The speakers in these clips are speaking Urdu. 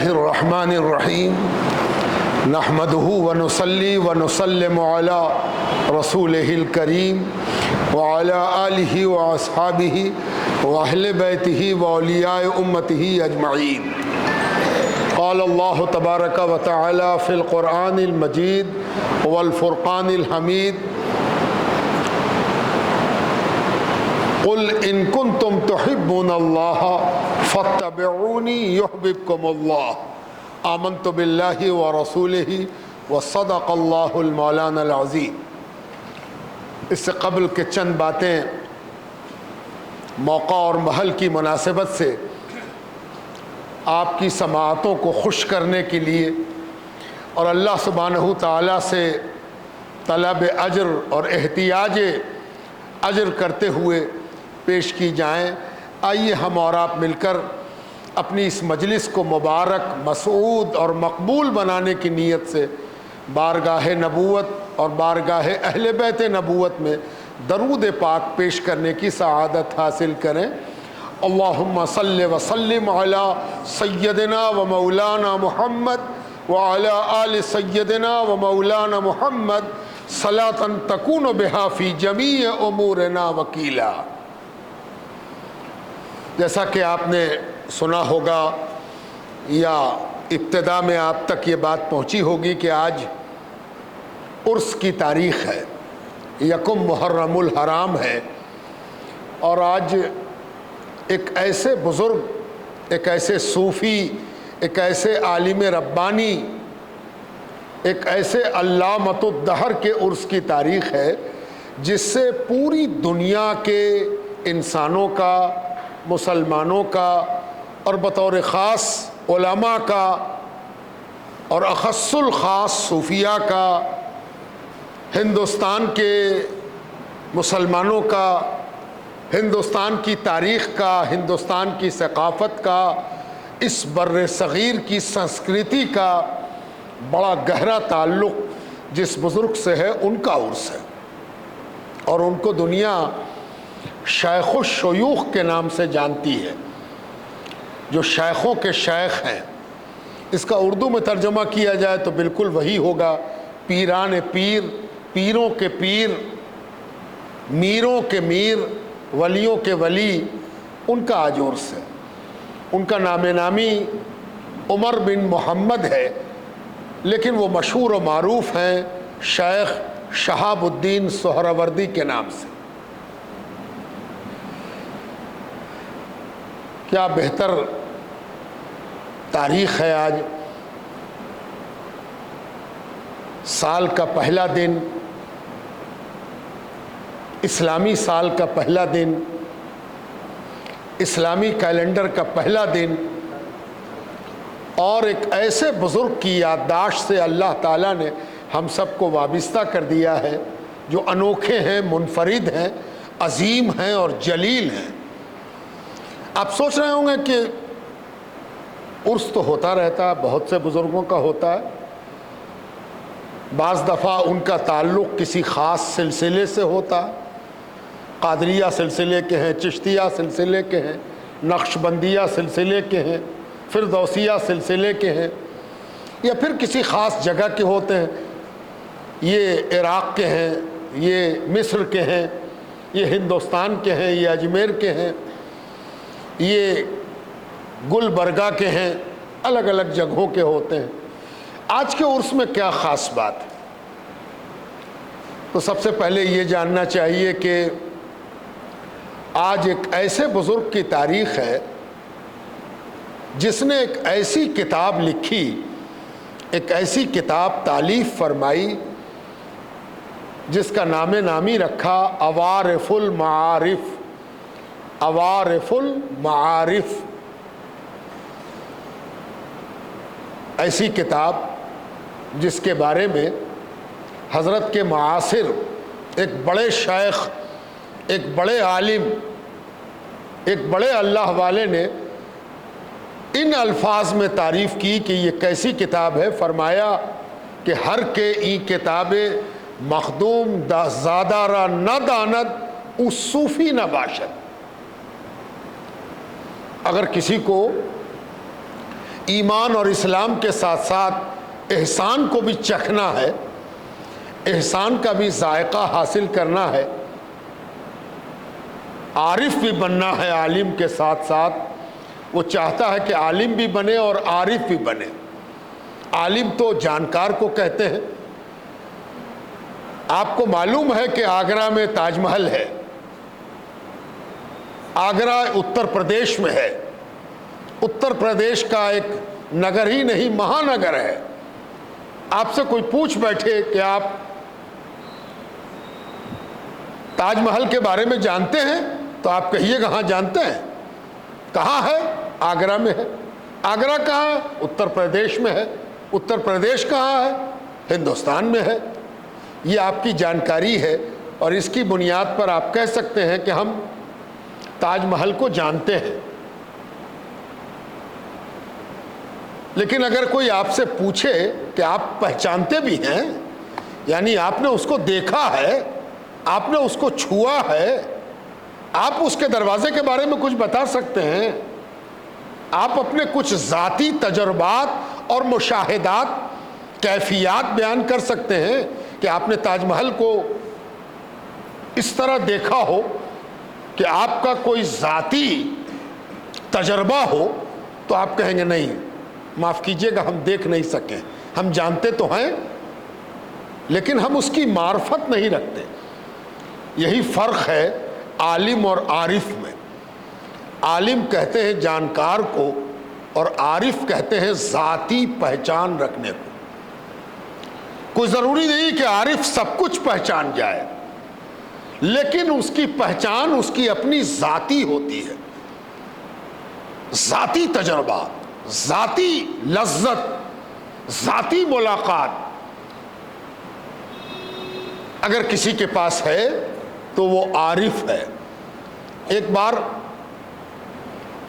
الرحمن الرحیم نحمدہ ونصلی ونسلم علی رسولہ الکریم وعلی آلہ واصحابہ واہل بیتہ واولیاء امتہ اجمعین۔ قال اللہ تبارک و تعالی فی القرآن المجید والفرقان الحمید قل ان کنتم تحبون اللہ فاتبعونی یحببکم اللہ آمنت باللہ ورسولہ وصدق اللہ المولانا العظیم۔ اس سے قبل کے چند باتیں موقع اور محل کی مناسبت سے آپ کی سماعتوں کو خوش کرنے کے لیے اور اللہ سبحانہ تعالیٰ سے طلب اجر اور احتیاج اجر کرتے ہوئے پیش کی جائیں۔ آئیے ہم اور آپ مل کر اپنی اس مجلس کو مبارک، مسعود اور مقبول بنانے کی نیت سے بارگاہ نبوت اور بارگاہ اہل بیت نبوت میں درود پاک پیش کرنے کی سعادت حاصل کریں۔ اللہم صلی وسلم علی سیدنا و مولانا محمد وعلی آل سیدنا و مولانا محمد صلاۃ تکون بہا فی جمیع امورنا وکیلا۔ جیسا کہ آپ نے سنا ہوگا یا ابتدا میں آپ تک یہ بات پہنچی ہوگی کہ آج عرس کی تاریخ ہے، یکم محرم الحرام ہے، اور آج ایک ایسے بزرگ، ایک ایسے صوفی، ایک ایسے عالم ربانی، ایک ایسے علامۃ الدہر کے عرس کی تاریخ ہے جس سے پوری دنیا کے انسانوں کا، مسلمانوں کا اور بطور خاص علماء کا اور اخص الخاص صوفیاء کا، ہندوستان کے مسلمانوں کا، ہندوستان کی تاریخ کا، ہندوستان کی ثقافت کا، اس بر صغیر کی سنسکرتی کا بڑا گہرا تعلق جس بزرگ سے ہے، ان کا عرس ہے، اور ان کو دنیا شیخ الشیوخ کے نام سے جانتی ہے، جو شیخوں کے شیخ ہیں۔ اس کا اردو میں ترجمہ کیا جائے تو بالکل وہی ہوگا، پیران پیر، پیروں کے پیر، میروں کے میر، ولیوں کے ولی، ان کا آج عرس ہے۔ ان کا نام نامی عمر بن محمد ہے، لیکن وہ مشہور و معروف ہیں شیخ شہاب الدین سہروردی کے نام سے۔ کیا بہتر تاریخ ہے آج، سال کا پہلا دن، اسلامی سال کا پہلا دن، اسلامی کیلنڈر کا پہلا دن، اور ایک ایسے بزرگ کی یادداشت سے اللہ تعالیٰ نے ہم سب کو وابستہ کر دیا ہے جو انوکھے ہیں، منفرد ہیں، عظیم ہیں اور جلیل ہیں۔ آپ سوچ رہے ہوں گے کہ عرس تو ہوتا رہتا ہے، بہت سے بزرگوں کا ہوتا ہے، بعض دفعہ ان کا تعلق کسی خاص سلسلے سے ہوتا ہے، قادریہ سلسلے کے ہیں، چشتیہ سلسلے کے ہیں، نقشبندیہ سلسلے کے ہیں، فردوسیہ سلسلے کے ہیں، یا پھر کسی خاص جگہ کے ہوتے ہیں، یہ عراق کے ہیں، یہ مصر کے ہیں، یہ ہندوستان کے ہیں، یہ اجمیر کے ہیں، یہ گلبرگہ کے ہیں، الگ الگ جگہوں کے ہوتے ہیں۔ آج کے عرس میں کیا خاص بات ہے؟ تو سب سے پہلے یہ جاننا چاہیے کہ آج ایک ایسے بزرگ کی تاریخ ہے جس نے ایک ایسی کتاب لکھی، ایک ایسی کتاب تالیف فرمائی جس کا نام نامی رکھا عوارف المعارف۔ عوارف المعارف، ایسی کتاب جس کے بارے میں حضرت کے معاصر ایک بڑے شیخ، ایک بڑے عالم، ایک بڑے اللہ والے نے ان الفاظ میں تعریف کی کہ یہ کیسی کتاب ہے۔ فرمایا کہ ہر کے ای کتاب مخدوم زادہ را نہ داند او صوفی نہ باشد۔ اگر کسی کو ایمان اور اسلام کے ساتھ ساتھ احسان کو بھی چکھنا ہے، احسان کا بھی ذائقہ حاصل کرنا ہے، عارف بھی بننا ہے عالم کے ساتھ ساتھ۔ وہ چاہتا ہے کہ عالم بھی بنے اور عارف بھی بنے۔ عالم تو جانکار کو کہتے ہیں۔ آپ کو معلوم ہے کہ آگرہ میں تاج محل ہے، آگرہ اتر پردیش میں ہے، اتر پردیش کا ایک نگر ہی نہیں مہانگر ہے۔ آپ سے کوئی پوچھ بیٹھے کہ آپ تاج محل کے بارے میں جانتے ہیں تو آپ کہیے گا ہاں جانتے ہیں۔ کہاں ہے؟ آگرہ میں ہے۔ آگرہ کہاں ہے؟ اتر پردیش میں ہے۔ اتر پردیش کہاں ہے؟ ہندوستان میں ہے۔ یہ آپ کی جانکاری ہے اور اس کی بنیاد پر آپ کہہ سکتے ہیں کہ ہم تاج محل کو جانتے ہیں۔ لیکن اگر کوئی آپ سے پوچھے کہ آپ پہچانتے بھی ہیں، یعنی آپ نے اس کو دیکھا ہے، آپ نے اس کو چھوا ہے، آپ اس کے دروازے کے بارے میں کچھ بتا سکتے ہیں، آپ اپنے کچھ ذاتی تجربات اور مشاہدات، کیفیات بیان کر سکتے ہیں کہ آپ نے تاج محل کو اس طرح دیکھا ہو کہ آپ کا کوئی ذاتی تجربہ ہو، تو آپ کہیں گے نہیں، معاف کیجئے گا، ہم دیکھ نہیں سکیں، ہم جانتے تو ہیں لیکن ہم اس کی معرفت نہیں رکھتے۔ یہی فرق ہے عالم اور عارف میں۔ عالم کہتے ہیں جانکار کو اور عارف کہتے ہیں ذاتی پہچان رکھنے کو۔ کوئی ضروری نہیں کہ عارف سب کچھ پہچان جائے، لیکن اس کی پہچان اس کی اپنی ذاتی ہوتی ہے، ذاتی تجربات، ذاتی لذت، ذاتی ملاقات اگر کسی کے پاس ہے تو وہ عارف ہے۔ ایک بار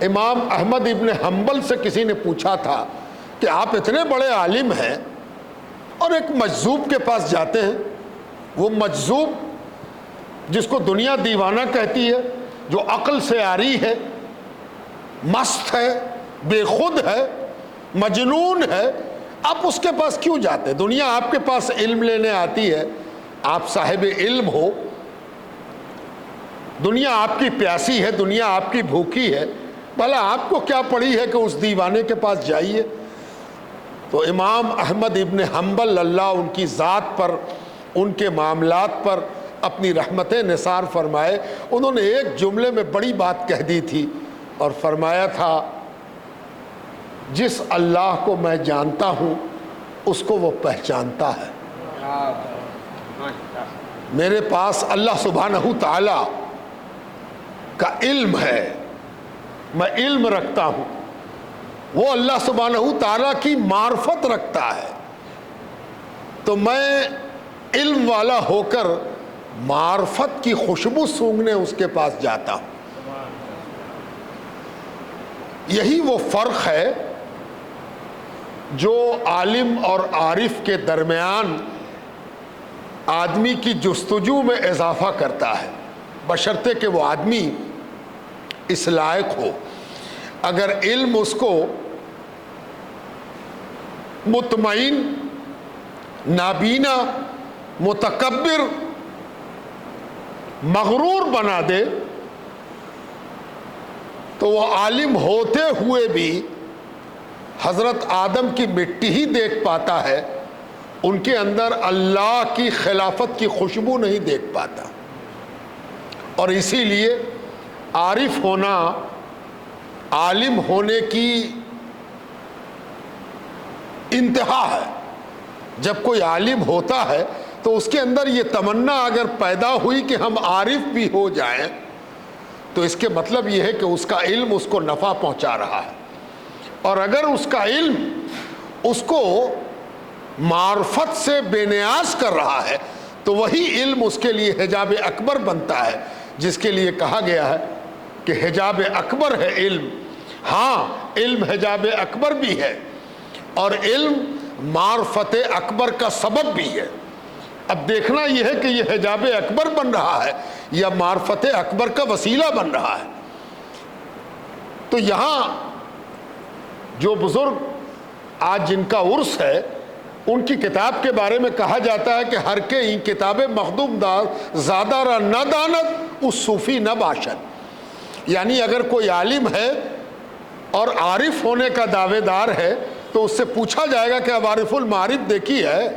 امام احمد ابن حنبل سے کسی نے پوچھا تھا کہ آپ اتنے بڑے عالم ہیں اور ایک مجذوب کے پاس جاتے ہیں۔ وہ مجذوب جس کو دنیا دیوانہ کہتی ہے، جو عقل سے عاری ہے، مست ہے، بے خود ہے، مجنون ہے، آپ اس کے پاس کیوں جاتے ہیں؟ دنیا آپ کے پاس علم لینے آتی ہے، آپ صاحب علم ہو، دنیا آپ کی پیاسی ہے، دنیا آپ کی بھوکی ہے، بھلا آپ کو کیا پڑی ہے کہ اس دیوانے کے پاس جائیے؟ تو امام احمد ابن حنبل، اللہ ان کی ذات پر، ان کے معاملات پر اپنی رحمت نثار فرمائے، انہوں نے ایک جملے میں بڑی بات کہہ دی تھی اور فرمایا تھا، جس اللہ کو میں جانتا ہوں اس کو وہ پہچانتا ہے۔ میرے پاس اللہ سبحانہ تعالی کا علم ہے، میں علم رکھتا ہوں، وہ اللہ سبحانہ تعالیٰ کی معرفت رکھتا ہے، تو میں علم والا ہو کر معرفت کی خوشبو سونگھنے اس کے پاس جاتا ہوں۔ یہی وہ فرق ہے جو عالم اور عارف کے درمیان آدمی کی جستجو میں اضافہ کرتا ہے، بشرطے کہ وہ آدمی اس لائق ہو۔ اگر علم اس کو مطمئن، نابینا، متکبر، مغرور بنا دے تو وہ عالم ہوتے ہوئے بھی حضرت آدم کی مٹی ہی دیکھ پاتا ہے، ان کے اندر اللہ کی خلافت کی خوشبو نہیں دیکھ پاتا۔ اور اسی لیے عارف ہونا عالم ہونے کی انتہا ہے۔ جب کوئی عالم ہوتا ہے تو اس کے اندر یہ تمنا اگر پیدا ہوئی کہ ہم عارف بھی ہو جائیں تو اس کے مطلب یہ ہے کہ اس کا علم اس کو نفع پہنچا رہا ہے، اور اگر اس کا علم اس کو معرفت سے بے نیاز کر رہا ہے تو وہی علم اس کے لیے حجاب اکبر بنتا ہے، جس کے لیے کہا گیا ہے کہ حجاب اکبر ہے علم۔ ہاں، علم حجاب اکبر بھی ہے اور علم معرفت اکبر کا سبب بھی ہے۔ اب دیکھنا یہ ہے کہ یہ حجاب اکبر بن رہا ہے یا معرفت اکبر کا وسیلہ بن رہا ہے۔ تو یہاں جو بزرگ آج جن کا عرس ہے ان کی کتاب کے بارے میں کہا جاتا ہے کہ ہر کے این کتاب مخدوم دار زادہ را نہ دانت اس صوفی نہ باشد، یعنی اگر کوئی عالم ہے اور عارف ہونے کا دعوے دار ہے تو اس سے پوچھا جائے گا کہ عوارف المعارف دیکھی ہے،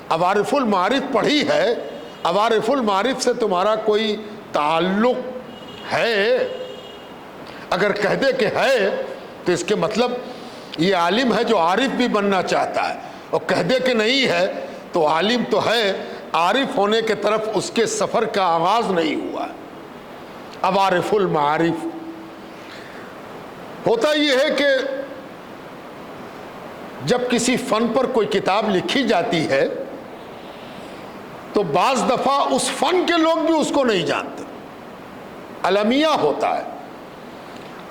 عوارف المعارف پڑھی ہے، عوارف المعارف سے تمہارا کوئی تعلق ہے؟ اگر کہہ دے کہ ہے تو اس کے مطلب یہ عالم ہے جو عارف بھی بننا چاہتا ہے، اور کہہ دے کہ نہیں ہے تو عالم تو ہے، عارف ہونے کے طرف اس کے سفر کا آغاز نہیں ہوا ہے۔ عوارف المعارف ہوتا یہ ہے کہ جب کسی فن پر کوئی کتاب لکھی جاتی ہے تو بعض دفعہ اس فن کے لوگ بھی اس کو نہیں جانتے، المیہ ہوتا ہے۔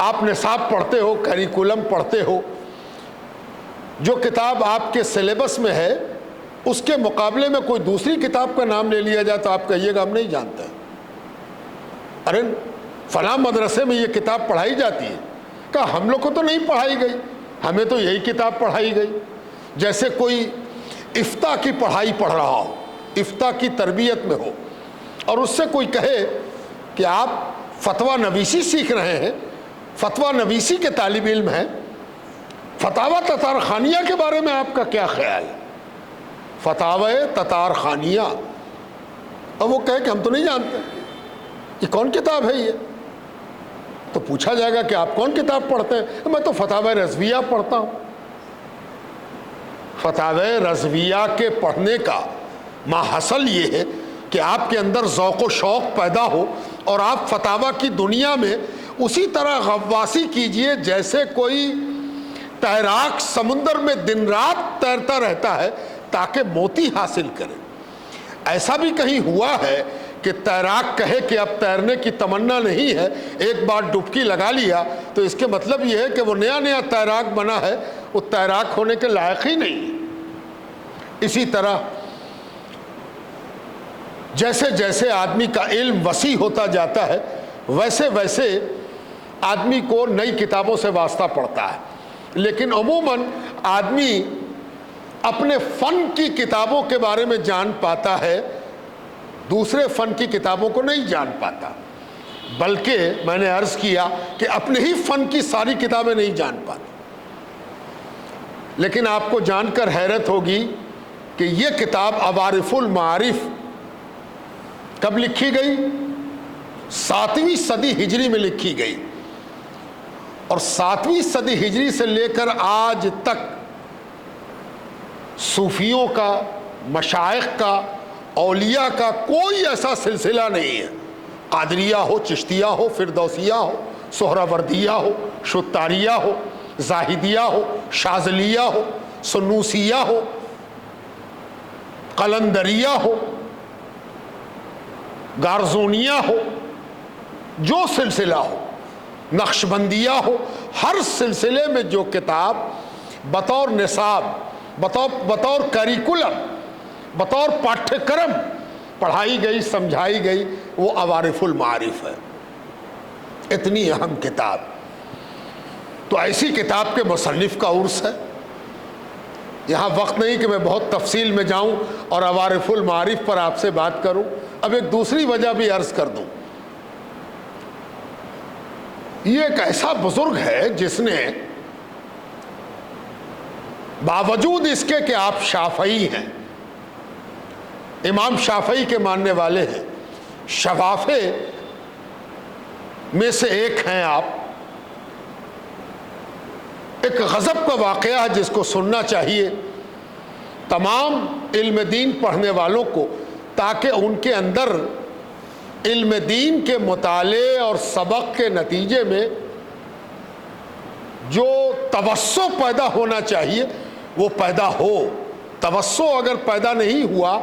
آپ نصاب پڑھتے ہو، کریکولم پڑھتے ہو، جو کتاب آپ کے سلیبس میں ہے اس کے مقابلے میں کوئی دوسری کتاب کا نام لے لیا جائے تو آپ کہیے گا ہم نہیں جانتے، ارے فلاں مدرسے میں یہ کتاب پڑھائی جاتی ہے، کہا ہم لوگ کو تو نہیں پڑھائی گئی، ہمیں تو یہی کتاب پڑھائی گئی۔ جیسے کوئی افتاء کی پڑھائی پڑھ رہا ہو، افتاء کی تربیت میں ہو، اور اس سے کوئی کہے کہ آپ فتویٰ نویسی سیکھ رہے ہیں، فتویٰ نویسی کے طالب علم ہیں، فتاوی تتار خانیہ کے بارے میں آپ کا کیا خیال ہے؟ فتاوی تتار خانیہ، اور وہ کہے کہ ہم تو نہیں جانتے یہ کون کتاب ہے یہ، تو پوچھا جائے گا کہ آپ کون کتاب پڑھتے ہیں؟ میں تو فتاوی رضویہ پڑھتا ہوں۔ فتاوی رضویہ کے پڑھنے کا ماحصل یہ ہے کہ آپ کے اندر ذوق و شوق پیدا ہو اور آپ فتاوی کی دنیا میں اسی طرح غواصی کیجئے جیسے کوئی تیراک سمندر میں دن رات تیرتا رہتا ہے تاکہ موتی حاصل کرے۔ ایسا بھی کہیں ہوا ہے کہ تیراک کہے کہ اب تیرنے کی تمنا نہیں ہے، ایک بار ڈبکی لگا لیا تو اس کے مطلب یہ ہے کہ وہ نیا نیا تیراک بنا ہے، وہ تیراک ہونے کے لائق ہی نہیں ہے۔ اسی طرح جیسے جیسے آدمی کا علم وسیع ہوتا جاتا ہے ویسے ویسے آدمی کو نئی کتابوں سے واسطہ پڑتا ہے، لیکن عموماً آدمی اپنے فن کی کتابوں کے بارے میں جان پاتا ہے، دوسرے فن کی کتابوں کو نہیں جان پاتا، بلکہ میں نے عرض کیا کہ اپنے ہی فن کی ساری کتابیں نہیں جان پاتا۔ لیکن آپ کو جان کر حیرت ہوگی کہ یہ کتاب عوارف المعارف کب لکھی گئی؟ 7ویں صدی ہجری میں لکھی گئی، اور 7ویں صدی ہجری سے لے کر آج تک صوفیوں کا، مشائخ کا، اولیاء کا کوئی ایسا سلسلہ نہیں ہے، قادریہ ہو، چشتیہ ہو، فردوسیہ ہو، سہروردیہ ہو، شتاریہ ہو، زاہدیہ ہو، شاذلیہ ہو، سنوسیہ ہو، قلندریہ ہو، گارزونیہ ہو، جو سلسلہ ہو، نقشبندیہ ہو، ہر سلسلے میں جو کتاب بطور نصاب، بطور کریکولم، بطور پاٹھیہ کرم پڑھائی گئی، سمجھائی گئی، وہ عوارف المعارف ہے۔ اتنی اہم کتاب، تو ایسی کتاب کے مصنف کا عرس ہے۔ یہاں وقت نہیں کہ میں بہت تفصیل میں جاؤں اور عوارف المعارف پر آپ سے بات کروں۔ اب ایک دوسری وجہ بھی عرض کر دوں، یہ ایک ایسا بزرگ ہے جس نے باوجود اس کے کہ آپ شافعی ہیں، امام شافعی کے ماننے والے ہیں، شفافے میں سے ایک ہیں آپ، ایک غضب کا واقعہ ہے جس کو سننا چاہیے تمام علم دین پڑھنے والوں کو، تاکہ ان کے اندر علم دین کے مطالعے اور سبق کے نتیجے میں جو توسع پیدا ہونا چاہیے وہ پیدا ہو۔ توسع اگر پیدا نہیں ہوا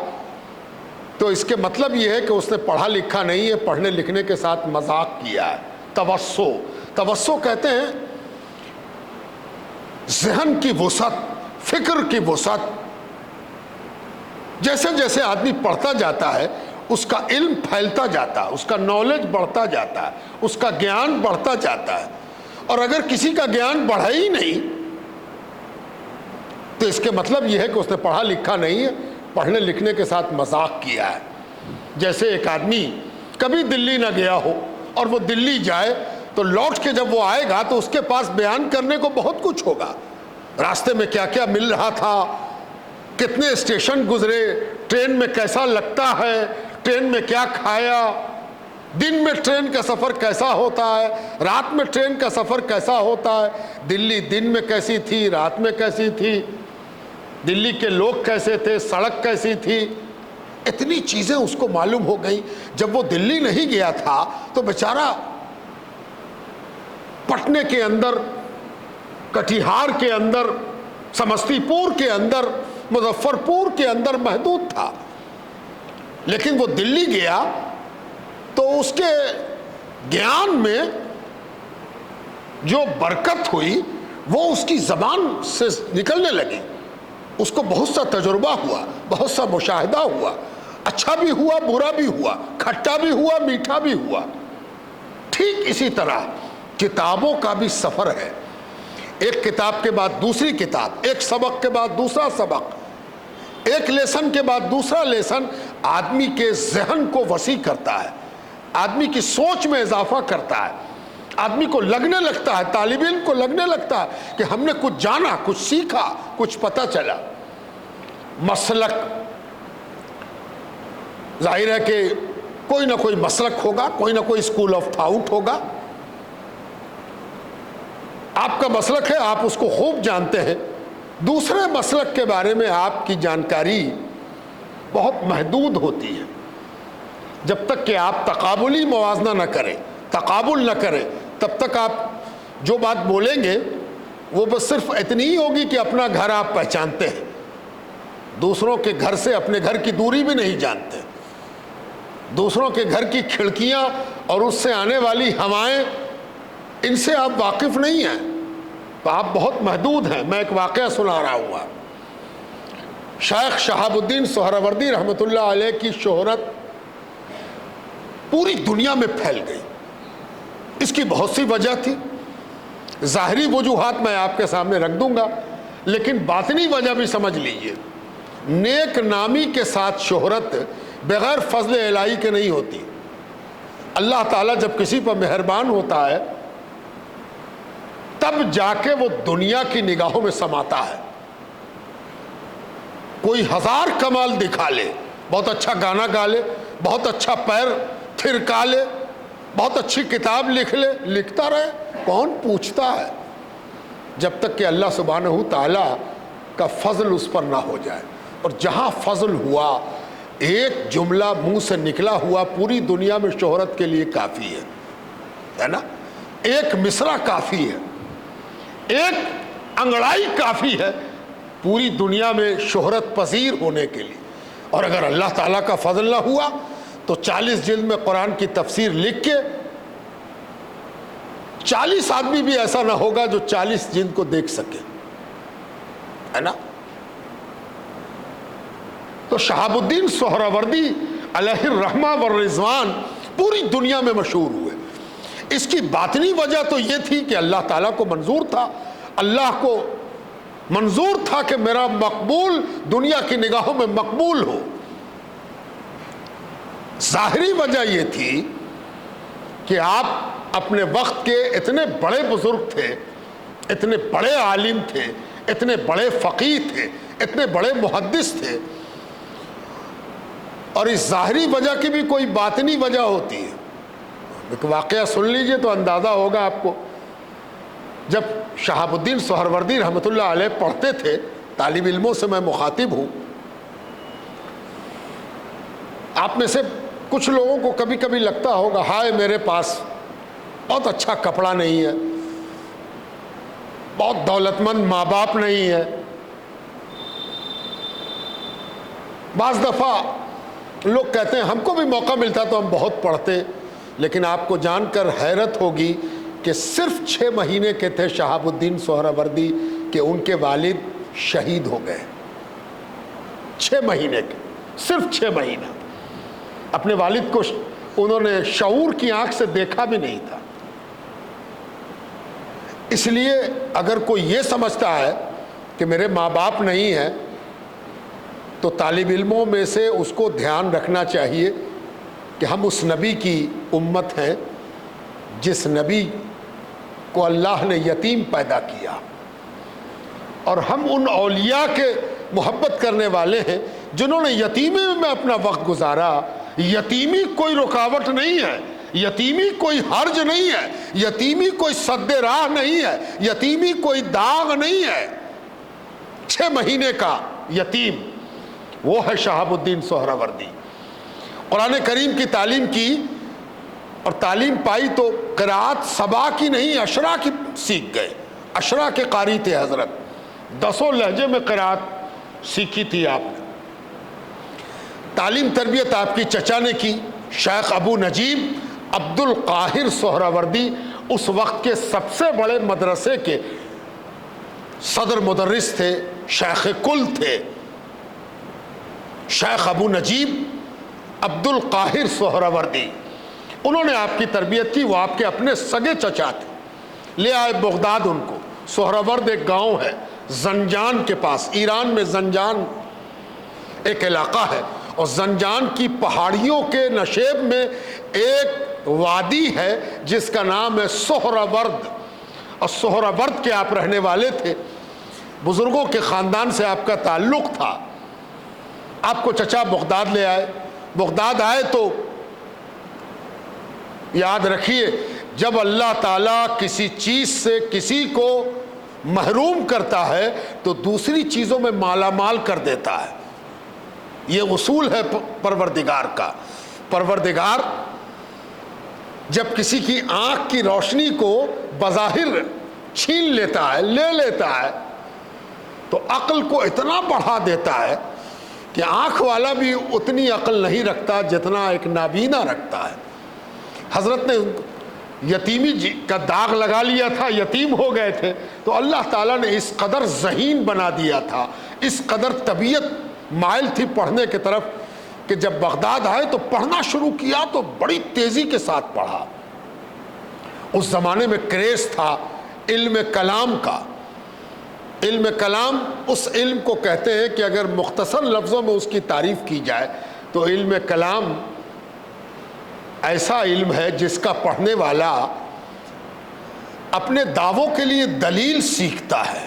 تو اس کے مطلب یہ ہے کہ اس نے پڑھا لکھا نہیں ہے، پڑھنے لکھنے کے ساتھ مذاق کیا ہے۔ توسع کہتے ہیں ذہن کی وسعت، فکر کی وسعت۔ جیسے جیسے آدمی پڑھتا جاتا ہے اس کا علم پھیلتا جاتا ہے، اس کا نالج بڑھتا جاتا ہے، اس کا گیان بڑھتا جاتا ہے۔ اور اگر کسی کا گیان بڑھا ہی نہیں تو اس کے مطلب یہ ہے کہ اس نے پڑھا لکھا نہیں ہے، پڑھنے لکھنے کے ساتھ مذاق کیا ہے۔ جیسے ایک آدمی کبھی دلی نہ گیا ہو اور وہ دلی جائے تو لوٹ کے جب وہ آئے گا تو اس کے پاس بیان کرنے کو بہت کچھ ہوگا، راستے میں کیا کیا مل رہا تھا، کتنے اسٹیشن گزرے، ٹرین میں کیسا لگتا ہے، ٹرین میں کیا کھایا، دن میں ٹرین کا سفر کیسا ہوتا ہے، رات میں ٹرین کا سفر کیسا ہوتا ہے، دلی دن میں کیسی تھی، رات میں کیسی تھی، دلی کے لوگ کیسے تھے، سڑک کیسی تھی، اتنی چیزیں اس کو معلوم ہو گئی۔ جب وہ دلی نہیں گیا تھا تو بیچارہ پٹنے کے اندر، کٹیہار کے اندر، سمستی پور کے اندر، مظفر پور کے اندر محدود تھا، لیکن وہ دلی گیا تو اس کے گیان میں جو برکت ہوئی وہ اس کی زبان سے نکلنے لگی، اس کو بہت سا تجربہ ہوا، بہت سا مشاہدہ ہوا، اچھا بھی ہوا، برا بھی ہوا، کھٹا بھی ہوا، میٹھا بھی ہوا۔ ٹھیک اسی طرح کتابوں کا بھی سفر ہے، ایک کتاب کے بعد دوسری کتاب، ایک سبق کے بعد دوسرا سبق، ایک لیسن کے بعد دوسرا لیسن آدمی کے ذہن کو وسیع کرتا ہے، آدمی کی سوچ میں اضافہ کرتا ہے، آدمی کو لگنے لگتا ہے، طالب علم کو لگنے لگتا ہے کہ ہم نے کچھ جانا، کچھ سیکھا، کچھ پتہ چلا۔ مسلک، ظاہر ہے کہ کوئی نہ کوئی مسلک ہوگا، کوئی نہ کوئی اسکول آف تھاؤٹ ہوگا۔ آپ کا مسلک ہے، آپ اس کو خوب جانتے ہیں، دوسرے مسلک کے بارے میں آپ کی جانکاری بہت محدود ہوتی ہے۔ جب تک کہ آپ تقابلی موازنہ نہ کریں، تقابل نہ کریں، تب تک آپ جو بات بولیں گے وہ بس صرف اتنی ہی ہوگی کہ اپنا گھر آپ پہچانتے ہیں، دوسروں کے گھر سے اپنے گھر کی دوری بھی نہیں جانتے، دوسروں کے گھر کی کھڑکیاں اور اس سے آنے والی ہوائیں، ان سے آپ واقف نہیں ہیں، تو آپ بہت محدود ہیں۔ میں ایک واقعہ سنا رہا ہوں آپ، شیخ شہاب الدین سہروردی رحمۃ اللہ علیہ کی شہرت پوری دنیا میں پھیل گئی۔ اس کی بہت سی وجہ تھی، ظاہری وجوہات میں آپ کے سامنے رکھ دوں گا، لیکن باطنی وجہ بھی سمجھ لیجئے۔ نیک نامی کے ساتھ شہرت بغیر فضل الہی کے نہیں ہوتی۔ اللہ تعالیٰ جب کسی پر مہربان ہوتا ہے تب جا کے وہ دنیا کی نگاہوں میں سماتا ہے۔ کوئی ہزار کمال دکھا لے، بہت اچھا گانا گا لے، بہت اچھا پیر تھرکا لے، بہت اچھی کتاب لکھ لے، لکھتا رہے، کون پوچھتا ہے؟ جب تک کہ اللہ سبحانہ تعالیٰ کا فضل اس پر نہ ہو جائے۔ اور جہاں فضل ہوا، ایک جملہ منہ سے نکلا ہوا پوری دنیا میں شہرت کے لیے کافی ہے نا؟ ایک مصرع کافی ہے، ایک انگڑائی کافی ہے پوری دنیا میں شہرت پذیر ہونے کے لیے۔ اور اگر اللہ تعالیٰ کا فضل نہ ہوا تو 40 جلد میں قرآن کی تفسیر لکھ کے 40 آدمی بھی ایسا نہ ہوگا جو 40 جلد کو دیکھ سکے، ہے نا؟ تو شہاب الدین سہروردی علیہ الرحمہ والرضوان پوری دنیا میں مشہور ہوئے۔ اس کی باطنی وجہ تو یہ تھی کہ اللہ تعالیٰ کو منظور تھا، اللہ کو منظور تھا کہ میرا مقبول دنیا کی نگاہوں میں مقبول ہو۔ ظاہری وجہ یہ تھی کہ آپ اپنے وقت کے اتنے بڑے بزرگ تھے، اتنے بڑے عالم تھے، اتنے بڑے فقیہ تھے، اتنے بڑے محدث تھے، اور اس ظاہری وجہ کی بھی کوئی باطنی وجہ ہوتی ہے۔ ایک واقعہ سن لیجئے تو اندازہ ہوگا آپ کو۔ جب شہاب الدین سہروردی رحمۃ اللہ علیہ پڑھتے تھے، طالب علموں سے میں مخاطب ہوں، آپ میں سے کچھ لوگوں کو کبھی کبھی لگتا ہوگا ہائے میرے پاس بہت اچھا کپڑا نہیں ہے، بہت دولت مند ماں باپ نہیں ہے۔ بعض دفعہ لوگ کہتے ہیں ہم کو بھی موقع ملتا تو ہم بہت پڑھتے، لیکن آپ کو جان کر حیرت ہوگی کہ صرف 6 مہینے کے تھے شہاب الدین سہروردی کہ ان کے والد شہید ہو گئے۔ 6 مہینے کے، صرف 6 مہینہ۔ اپنے والد کو انہوں نے شعور کی آنکھ سے دیکھا بھی نہیں تھا۔ اس لیے اگر کوئی یہ سمجھتا ہے کہ میرے ماں باپ نہیں ہیں تو طالب علموں میں سے اس کو دھیان رکھنا چاہیے کہ ہم اس نبی کی امت ہیں جس نبی کو اللہ نے یتیم پیدا کیا، اور ہم ان اولیاء کے محبت کرنے والے ہیں جنہوں نے یتیمی میں اپنا وقت گزارا۔ یتیمی کوئی رکاوٹ نہیں ہے، یتیمی کوئی حرج نہیں ہے، یتیمی کوئی سد راہ نہیں ہے، یتیمی کوئی داغ نہیں ہے۔ 6 مہینے کا یتیم وہ ہے شہاب الدین سہروردی۔ قرآن کریم کی تعلیم کی اور تعلیم پائی تو قراءت سبا کی نہیں، عشرہ کی سیکھ گئے۔ عشرہ کے قاری تھے حضرت، 10 لہجے میں قراءت سیکھی تھی آپ نے۔ تعلیم تربیت آپ کی چچا نے کی، شیخ ابو نجیب عبد القاہر سہروردی اس وقت کے سب سے بڑے مدرسے کے صدر مدرس تھے، شیخ کل تھے۔ شیخ ابو نجیب عبد القاہر سہروردی، انہوں نے آپ کی تربیت کی، وہ آپ کے اپنے سگے چچا تھے۔ لے آئے بغداد ان کو۔ سہرورد ایک گاؤں ہے زنجان کے پاس، ایران میں زنجان ایک علاقہ ہے، اور زنجان کی پہاڑیوں کے نشیب میں ایک وادی ہے جس کا نام ہے سہرورد، اور سہرورد کے آپ رہنے والے تھے۔ بزرگوں کے خاندان سے آپ کا تعلق تھا۔ آپ کو چچا بغداد لے آئے۔ بغداد آئے تو یاد رکھیے، جب اللہ تعالیٰ کسی چیز سے کسی کو محروم کرتا ہے تو دوسری چیزوں میں مالا مال کر دیتا ہے۔ یہ اصول ہے پروردگار کا۔ پروردگار جب کسی کی آنکھ کی روشنی کو بظاہر چھین لیتا ہے، لے لیتا ہے، تو عقل کو اتنا بڑھا دیتا ہے کہ آنکھ والا بھی اتنی عقل نہیں رکھتا جتنا ایک نابینا رکھتا ہے۔ حضرت نے یتیمی کا داغ لگا لیا تھا، یتیم ہو گئے تھے، تو اللہ تعالیٰ نے اس قدر ذہین بنا دیا تھا، اس قدر طبیعت مائل تھی پڑھنے کی طرف کہ جب بغداد آئے تو پڑھنا شروع کیا تو بڑی تیزی کے ساتھ پڑھا۔ اس زمانے میں کریز تھا علم کلام کا۔ علم کلام اس علم کو کہتے ہیں کہ اگر مختصر لفظوں میں اس کی تعریف کی جائے تو علم کلام ایسا علم ہے جس کا پڑھنے والا اپنے دعووں کے لیے دلیل سیکھتا ہے،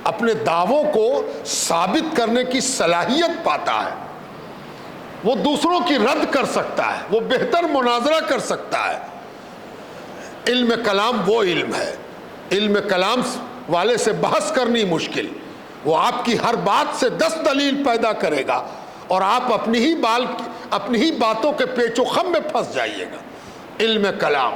اپنے دعووں کو ثابت کرنے کی صلاحیت پاتا ہے، وہ دوسروں کی رد کر سکتا ہے، وہ بہتر مناظرہ کر سکتا ہے۔ علم کلام وہ علم ہے۔ علم کلام والے سے بحث کرنی مشکل، وہ آپ کی ہر بات سے 10 دلیل پیدا کرے گا اور آپ اپنی ہی باتوں کے پیچ و خم میں پھنس جائیے گا۔ علم کلام،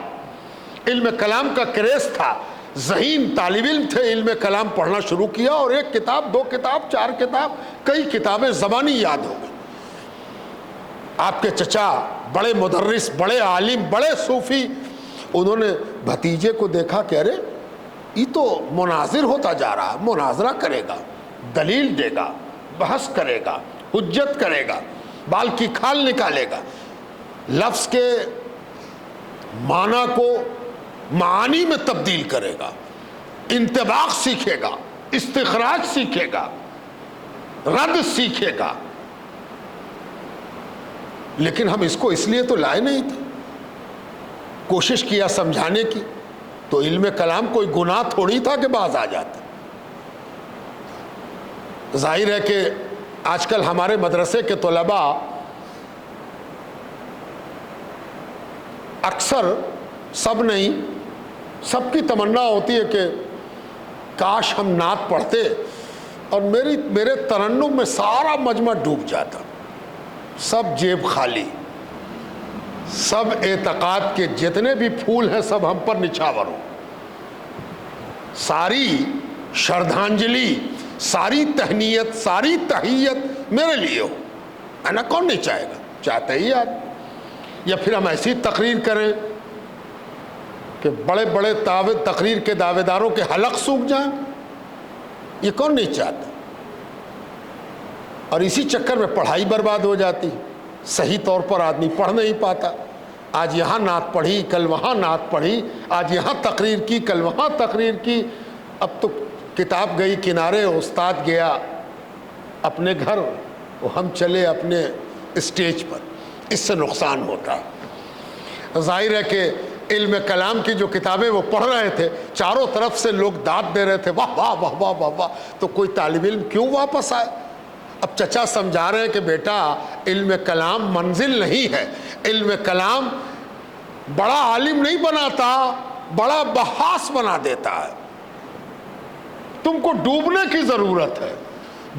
علم کلام کا کریز تھا، ذہین طالب علم تھے، علم کلام پڑھنا شروع کیا اور 1 کتاب 2 کتاب 4 کتاب کئی کتابیں زبانی یاد ہو گئی۔ آپ کے چچا بڑے مدرس، بڑے عالم، بڑے صوفی، انہوں نے بھتیجے کو دیکھا کہ ارے یہ تو مناظر ہوتا جا رہا، مناظرہ کرے گا، دلیل دے گا، بحث کرے گا، حجت کرے گا، بال کی کھال نکالے گا، لفظ کے معنی کو معانی میں تبدیل کرے گا، انطباق سیکھے گا، استخراج سیکھے گا، رد سیکھے گا۔ لیکن ہم اس کو اس لیے تو لائے نہیں تھے، کوشش کیا سمجھانے کی، تو علم کلام کوئی گناہ تھوڑی تھا کہ باز آ جاتا۔ ظاہر ہے کہ آج کل ہمارے مدرسے کے طلباء اکثر، سب نہیں، سب کی تمنا ہوتی ہے کہ کاش ہم نعت پڑھتے اور میرے ترنم میں سارا مجمع ڈوب جاتا، سب جیب خالی، سب اعتقاد کے جتنے بھی پھول ہیں سب ہم پر نچھاور ہو، ساری شردھانجلی، ساری تہنیت، ساری تحیت میرے لیے ہو۔ اینا کون نہیں چاہے گا؟ چاہتے ہی آپ۔ یا پھر ہم ایسی تقریر کریں کہ بڑے بڑے تقریر کے دعوے داروں کے حلق سوکھ جائیں، یہ کون نہیں چاہتا؟ اور اسی چکر میں پڑھائی برباد ہو جاتی، صحیح طور پر آدمی پڑھ نہیں پاتا۔ آج یہاں نعت پڑھی، کل وہاں نعت پڑھی، آج یہاں تقریر کی، کل وہاں تقریر کی، اب تو کتاب گئی کنارے، استاد گیا اپنے گھر، ہم چلے اپنے اسٹیج پر. اس سے نقصان ہوتا. ظاہر ہے کہ علم کلام کی جو کتابیں وہ پڑھ رہے تھے، چاروں طرف سے لوگ داد دے رہے تھے، واہ واہ واہ واہ واہ واہ، تو کوئی طالب علم کیوں واپس آئے؟ اب چچا سمجھا رہے ہیں کہ بیٹا علم کلام منزل نہیں ہے، علم کلام بڑا عالم نہیں بناتا، بڑا بحاث بنا دیتا ہے. تم کو ڈوبنے کی ضرورت ہے،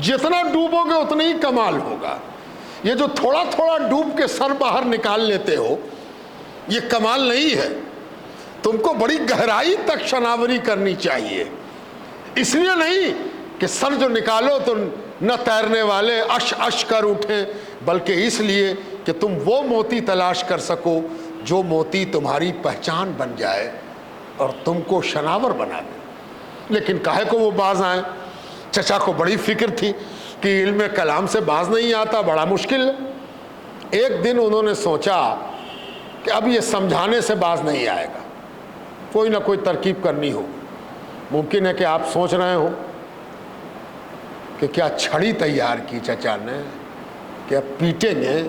جتنا ڈوبو گے اتنا ہی کمال ہوگا. یہ جو تھوڑا تھوڑا ڈوب کے سر باہر نکال لیتے ہو یہ کمال نہیں ہے. تم کو بڑی گہرائی تک شناوری کرنی چاہیے. اس لیے نہیں کہ سر جو نکالو تو نہ تیرنے والے اش اش کر اٹھیں، بلکہ اس لیے کہ تم وہ موتی تلاش کر سکو جو موتی تمہاری پہچان بن جائے اور تم کو شناور بنا دے. لیکن کاہے کو وہ باز آئیں؟ چچا کو بڑی فکر تھی کہ علم کلام سے باز نہیں آتا، بڑا مشکل ہے. ایک دن انہوں نے سوچا کہ اب یہ سمجھانے سے باز نہیں آئے گا، کوئی نہ کوئی ترکیب کرنی ہو. ممکن ہے کہ آپ سوچ رہے ہو کہ کیا چھڑی تیار کی چچا نے کہ اب پیٹیں گے،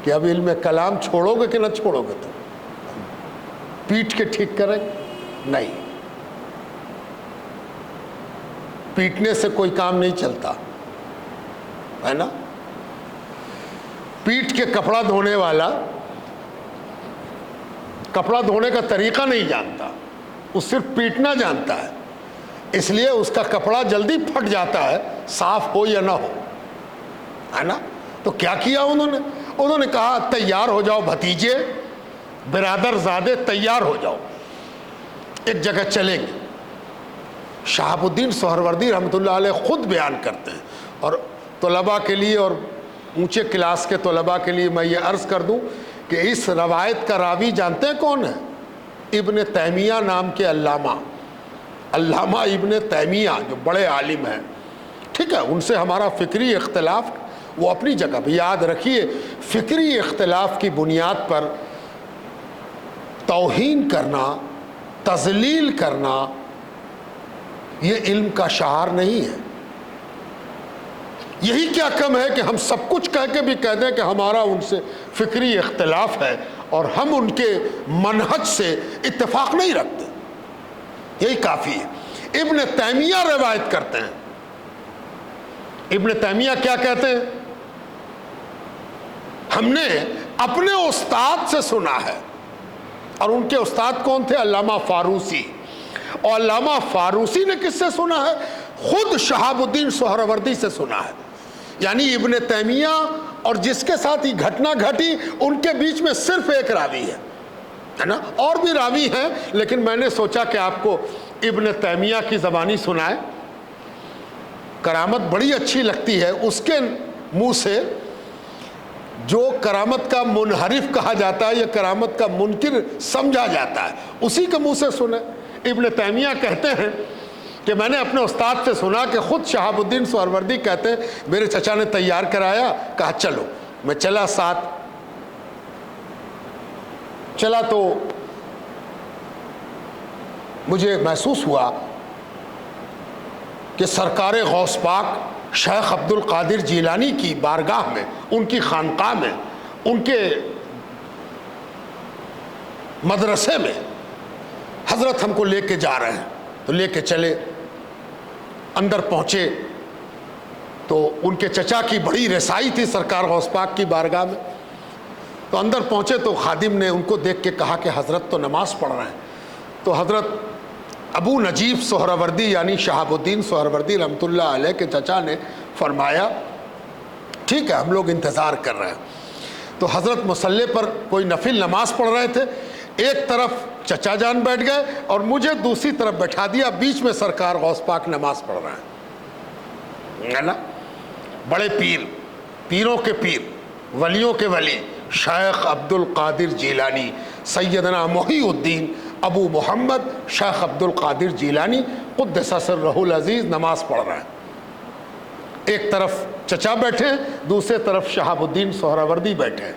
کہ اب علم کلام چھوڑو گے کہ نہ چھوڑو گے؟ تو پیٹ کے ٹھیک کریں؟ نہیں، پیٹنے سے کوئی کام نہیں چلتا ہے نا. پیٹ کے کپڑا دھونے والا کپڑا دھونے کا طریقہ نہیں جانتا، وہ صرف پیٹنا جانتا ہے، اس لیے اس کا کپڑا جلدی پھٹ جاتا ہے، صاف ہو یا نہ ہو، ہے نا. تو کیا کیا انہوں نے کہا تیار ہو جاؤ بھتیجے، برادر زادے، تیار ہو جاؤ، ایک جگہ چلیں گے. شہاب الدین سہروردی رحمۃ اللہ علیہ خود بیان کرتے ہیں، اور طلباء کے لیے اور اونچے کلاس کے طلباء کے لیے میں یہ عرض کر دوں کہ اس روایت کا راوی جانتے ہیں کون ہے؟ ابن تیمیہ نام کے علامہ ابن تیمیہ، جو بڑے عالم ہیں. ٹھیک ہے، ان سے ہمارا فکری اختلاف وہ اپنی جگہ پہ. یاد رکھیے فکری اختلاف کی بنیاد پر توہین کرنا، تذلیل کرنا، یہ علم کا شعار نہیں ہے. یہی کیا کم ہے کہ ہم سب کچھ کہہ کے بھی کہہ دیں کہ ہمارا ان سے فکری اختلاف ہے اور ہم ان کے منہج سے اتفاق نہیں رکھتے، یہی کافی ہے. ابن تیمیہ روایت کرتے ہیں. ابن تیمیہ کیا کہتے ہیں؟ ہم نے اپنے استاد سے سنا ہے، اور ان کے استاد کون تھے؟ علامہ فاروسی. اور علامہ فاروسی نے کس سے سنا ہے؟ خود شہاب الدین سہروردی سے سنا ہے. یعنی ابن تیمیہ اور جس کے ساتھ یہ گھٹنا گھٹی ان کے بیچ میں صرف ایک راوی ہے نا. اور بھی راوی ہیں، لیکن میں نے سوچا کہ آپ کو ابن تیمیہ کی زبانی سنائے. کرامت بڑی اچھی لگتی ہے اس کے منہ سے، جو کرامت کا منحرف کہا جاتا ہے یا کرامت کا منکر سمجھا جاتا ہے، اسی کے منہ سے سنیں. ابن تیمیہ کہتے ہیں کہ میں نے اپنے استاد سے سنا کہ خود شہاب الدین سہروردی کہتے ہیں میرے چچا نے تیار کرایا، کہا چلو. میں چلا، ساتھ چلا تو مجھے محسوس ہوا کہ سرکار غوث پاک شیخ عبد القادر جیلانی کی بارگاہ میں، ان کی خانقاہ میں، ان کے مدرسے میں حضرت ہم کو لے کے جا رہے ہیں. تو لے کے چلے، اندر پہنچے تو ان کے چچا کی بڑی رسائی تھی سرکار غوث پاک کی بارگاہ میں. تو اندر پہنچے تو خادم نے ان کو دیکھ کے کہا کہ حضرت تو نماز پڑھ رہے ہیں. تو حضرت ابو نجیب سہروردی یعنی شہاب الدین سہروردی رحمۃ اللہ علیہ کے چچا نے فرمایا ٹھیک ہے ہم لوگ انتظار کر رہے ہیں. تو حضرت مصلی پر کوئی نفل نماز پڑھ رہے تھے. ایک طرف چچا جان بیٹھ گئے اور مجھے دوسری طرف بیٹھا دیا، بیچ میں سرکار غوث پاک نماز پڑھ رہے ہیں نا. بڑے پیر، پیروں کے پیر، ولیوں کے ولی شیخ عبد القادر جیلانی، سیدنا محی الدین ابو محمد شیخ عبد القادر جیلانی قدس سرہ العزیز نماز پڑھ رہے ہیں. ایک طرف چچا بیٹھے ہیں، دوسرے طرف شہاب الدین سہروردی بیٹھے ہیں.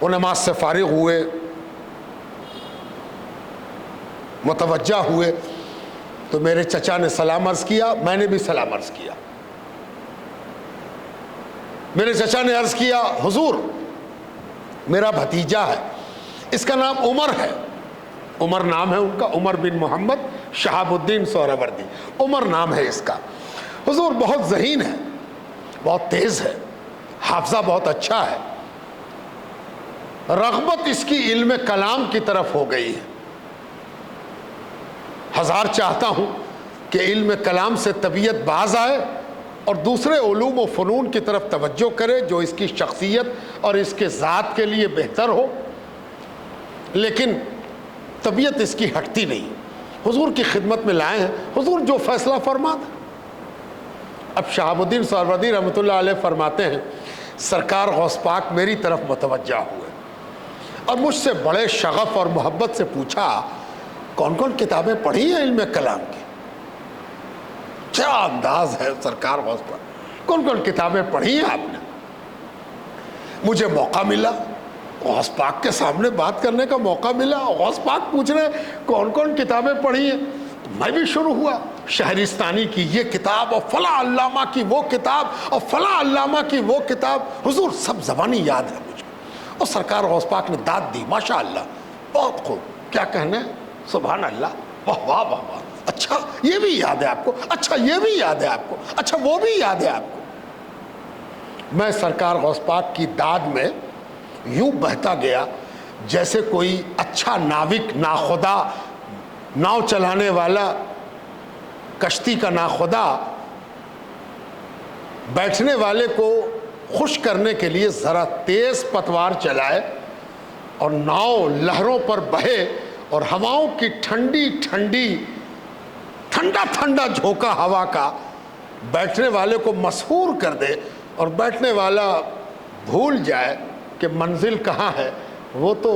وہ نماز سے فارغ ہوئے، متوجہ ہوئے تو میرے چچا نے سلام عرض کیا، میں نے بھی سلام عرض کیا۔ میرے چچا نے عرض کیا حضور میرا بھتیجا ہے، اس کا نام عمر ہے، عمر نام ہے ان کا، عمر بن محمد شہاب الدین سہروردی، عمر نام ہے اس کا۔ حضور بہت ذہین ہے، بہت تیز ہے، حافظہ بہت اچھا ہے، رغبت اس کی علم کلام کی طرف ہو گئی ہے، ہزار چاہتا ہوں کہ علم کلام سے طبیعت باز آئے اور دوسرے علوم و فنون کی طرف توجہ کرے جو اس کی شخصیت اور اس کے ذات کے لیے بہتر ہو، لیکن طبیعت اس کی ہٹتی نہیں۔ حضور کی خدمت میں لائے ہیں، حضور جو فیصلہ فرما دیں۔ اب شہاب الدین سہروردی رحمۃ اللہ علیہ فرماتے ہیں سرکار غوث پاک میری طرف متوجہ ہوئے اور مجھ سے بڑے شغف اور محبت سے پوچھا کون کون کتابیں پڑھی ہیں علم کلام کی؟ کیا انداز ہے سرکار غوث پاک، کون کون کتابیں پڑھی ہیں آپ نے؟ مجھے موقع ملا، غوث پاک کے سامنے بات کرنے کا موقع ملا، غوث پاک پوچھ رہے کون کون کتابیں پڑھی ہیں، تو میں بھی شروع ہوا، شہرستانی کی یہ کتاب اور فلاں علامہ کی وہ کتاب اور فلاں علامہ کی وہ کتاب، حضور سب زبانی یاد ہے مجھ کو۔ اور سرکار غوث پاک نے داد دی، ماشاء اللہ بہت خوب، کیا کہنے، سبحان اللہ، واہ واہ واہ واہ، اچھا یہ بھی یاد ہے آپ کو، اچھا یہ بھی یاد ہے آپ کو، اچھا وہ بھی یاد ہے آپ کو۔ میں سرکار غوث پاک کی داد میں یوں بہتا گیا جیسے کوئی اچھا ناوک، ناخدا، ناؤ چلانے والا، کشتی کا ناخدا بیٹھنے والے کو خوش کرنے کے لیے ذرا تیز پتوار چلائے اور ناؤ لہروں پر بہے اور ہواؤں کی ٹھنڈی ٹھنڈی ٹھنڈا ٹھنڈا جھونکا ہوا کا بیٹھنے والے کو مسحور کر دے اور بیٹھنے والا بھول جائے کہ منزل کہاں ہے، وہ تو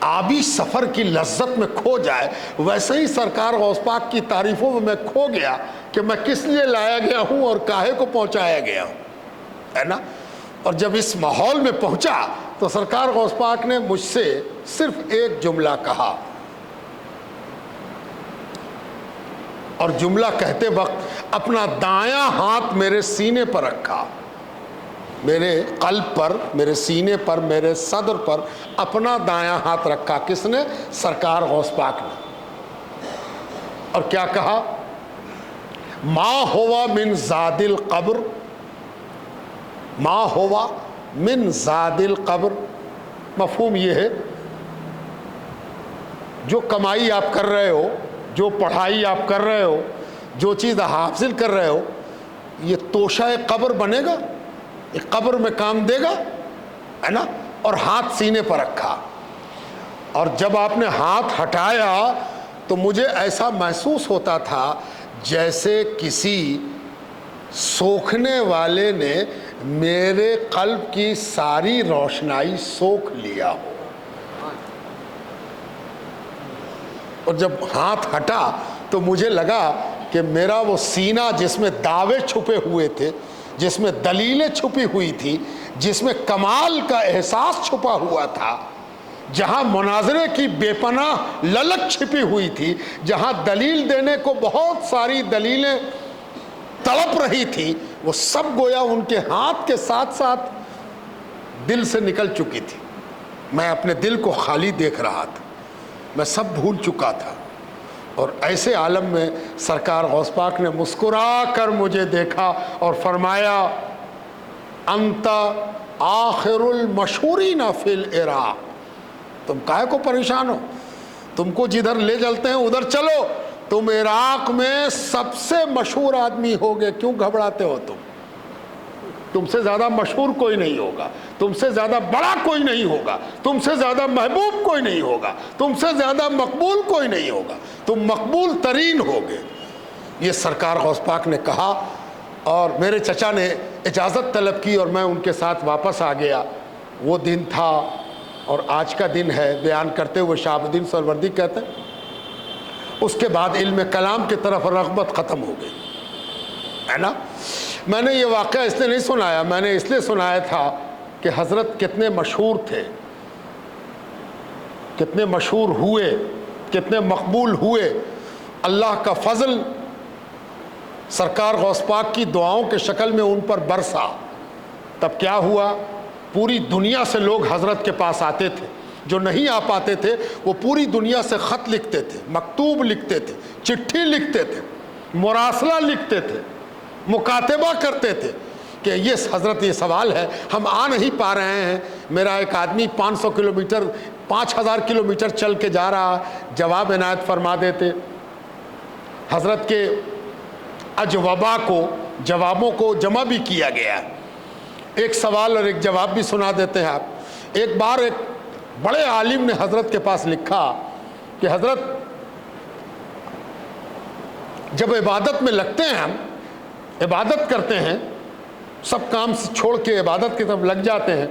آبی سفر کی لذت میں کھو جائے، ویسے ہی سرکار غوث پاک کی تعریفوں میں کھو گیا کہ میں کس لیے لایا گیا ہوں اور کاہے کو پہنچایا گیا ہوں، ہے نا۔ اور جب اس ماحول میں پہنچا تو سرکار غوث پاک نے مجھ سے صرف ایک جملہ کہا، اور جملہ کہتے وقت اپنا دایاں ہاتھ میرے سینے پر رکھا، میرے قلب پر، میرے سینے پر، میرے صدر پر اپنا دایاں ہاتھ رکھا۔ کس نے؟ سرکار غوث پاک نے۔ اور کیا کہا؟ ما ہوا من زاد القبر، ما ہوا من زاد القبر، مفہوم یہ ہے جو کمائی آپ کر رہے ہو، جو پڑھائی آپ کر رہے ہو، جو چیز حاصل کر رہے ہو، یہ توشہ قبر بنے گا، یہ قبر میں کام دے گا، ہے نا۔ اور ہاتھ سینے پر رکھا، اور جب آپ نے ہاتھ ہٹایا تو مجھے ایسا محسوس ہوتا تھا جیسے کسی سوکھنے والے نے میرے قلب کی ساری روشنائی سوکھ لیا ہو۔ اور جب ہاتھ ہٹا تو مجھے لگا کہ میرا وہ سینہ جس میں دعوے چھپے ہوئے تھے، جس میں دلیلیں چھپی ہوئی تھی، جس میں کمال کا احساس چھپا ہوا تھا، جہاں مناظرے کی بے پناہ للک چھپی ہوئی تھی، جہاں دلیل دینے کو بہت ساری دلیلیں تڑپ رہی تھی، وہ سب گویا ان کے ہاتھ کے ساتھ ساتھ دل سے نکل چکی تھی۔ میں اپنے دل کو خالی دیکھ رہا تھا، میں سب بھول چکا تھا۔ اور ایسے عالم میں سرکار غوث پاک نے مسکرا کر مجھے دیکھا اور فرمایا انت آخر المشہورین فی العراق، تم کاہے کو پریشان ہو، تم کو جدھر لے چلتے ہیں ادھر چلو، تم عراق میں سب سے مشہور آدمی ہوگے، کیوں گھبراتے ہو؟ تم سے زیادہ مشہور کوئی نہیں ہوگا، تم سے زیادہ بڑا کوئی نہیں ہوگا، تم سے زیادہ محبوب کوئی نہیں ہوگا، تم سے زیادہ مقبول کوئی نہیں ہوگا، تم مقبول ترین ہوگے۔ یہ سرکار غوث پاک نے کہا اور میرے چچا نے اجازت طلب کی اور میں ان کے ساتھ واپس آ گیا۔ وہ دن تھا اور آج کا دن ہے، بیان کرتے ہوئے شہاب الدین سہروردی کہتے ہیں اس کے بعد علم کلام کی طرف رغبت ختم ہو گئی، ہے نا۔ میں نے یہ واقعہ اس لیے نہیں سنایا، میں نے اس لیے سنایا تھا کہ حضرت کتنے مشہور تھے، کتنے مشہور ہوئے، کتنے مقبول ہوئے، اللہ کا فضل سرکار غوث پاک کی دعاؤں کے شکل میں ان پر برسا، تب کیا ہوا؟ پوری دنیا سے لوگ حضرت کے پاس آتے تھے، جو نہیں آ پاتے تھے وہ پوری دنیا سے خط لکھتے تھے، مکتوب لکھتے تھے، چٹھی لکھتے تھے، مراسلہ لکھتے تھے، مکاتبہ کرتے تھے کہ یہ حضرت یہ سوال ہے، ہم آ نہیں پا رہے ہیں، میرا ایک آدمی 500 کلومیٹر 5000 کلومیٹر چل کے جا رہا، جواب عنایت فرما دیتے۔ حضرت کے اجوبہ کو، جوابوں کو جمع بھی کیا گیا، ایک سوال اور ایک جواب بھی سنا دیتے ہیں آپ۔ ایک بار ایک بڑے عالم نے حضرت کے پاس لکھا کہ حضرت جب عبادت میں لگتے ہیں، ہم عبادت کرتے ہیں، سب کام سے چھوڑ کے عبادت کی طرف لگ جاتے ہیں،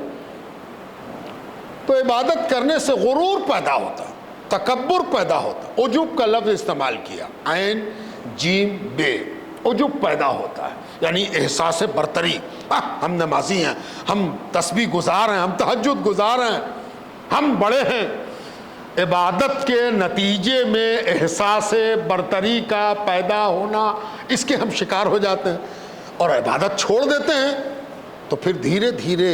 تو عبادت کرنے سے غرور پیدا ہوتا، تکبر پیدا ہوتا، عجب کا لفظ استعمال کیا، عین جیم بے، عجب پیدا ہوتا ہے، یعنی احساس برتری، ہم نمازی ہیں، ہم تسبیح گزار ہیں، ہم تہجد گزار ہیں، ہم بڑے ہیں۔ عبادت کے نتیجے میں احساس برتری کا پیدا ہونا، اس کے ہم شکار ہو جاتے ہیں اور عبادت چھوڑ دیتے ہیں، تو پھر دھیرے دھیرے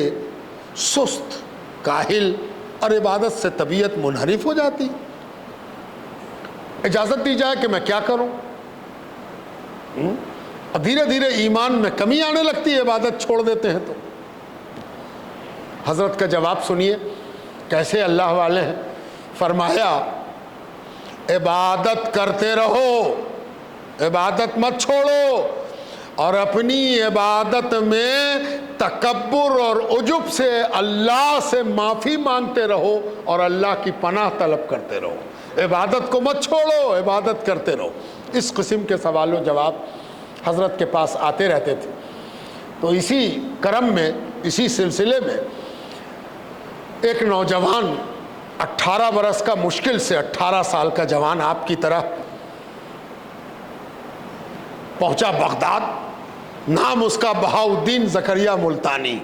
سست، کاہل اور عبادت سے طبیعت منحرف ہو جاتی۔ اجازت دی جائے کہ میں کیا کروں؟ اور دھیرے دھیرے ایمان میں کمی آنے لگتی ہے، عبادت چھوڑ دیتے ہیں تو۔ حضرت کا جواب سنیے، کیسے اللہ والے ہیں۔ فرمایا عبادت کرتے رہو، عبادت مت چھوڑو، اور اپنی عبادت میں تکبر اور عجب سے اللہ سے معافی مانگتے رہو اور اللہ کی پناہ طلب کرتے رہو۔ عبادت کو مت چھوڑو، عبادت کرتے رہو۔ اس قسم کے سوال و جواب حضرت کے پاس آتے رہتے تھے۔ تو اسی کرم میں، اسی سلسلے میں ایک نوجوان 18 برس کا، مشکل سے 18 سال کا جوان آپ کی طرح پہنچا بغداد۔ نام اس کا بہاؤالدین زکریہ ملتانی،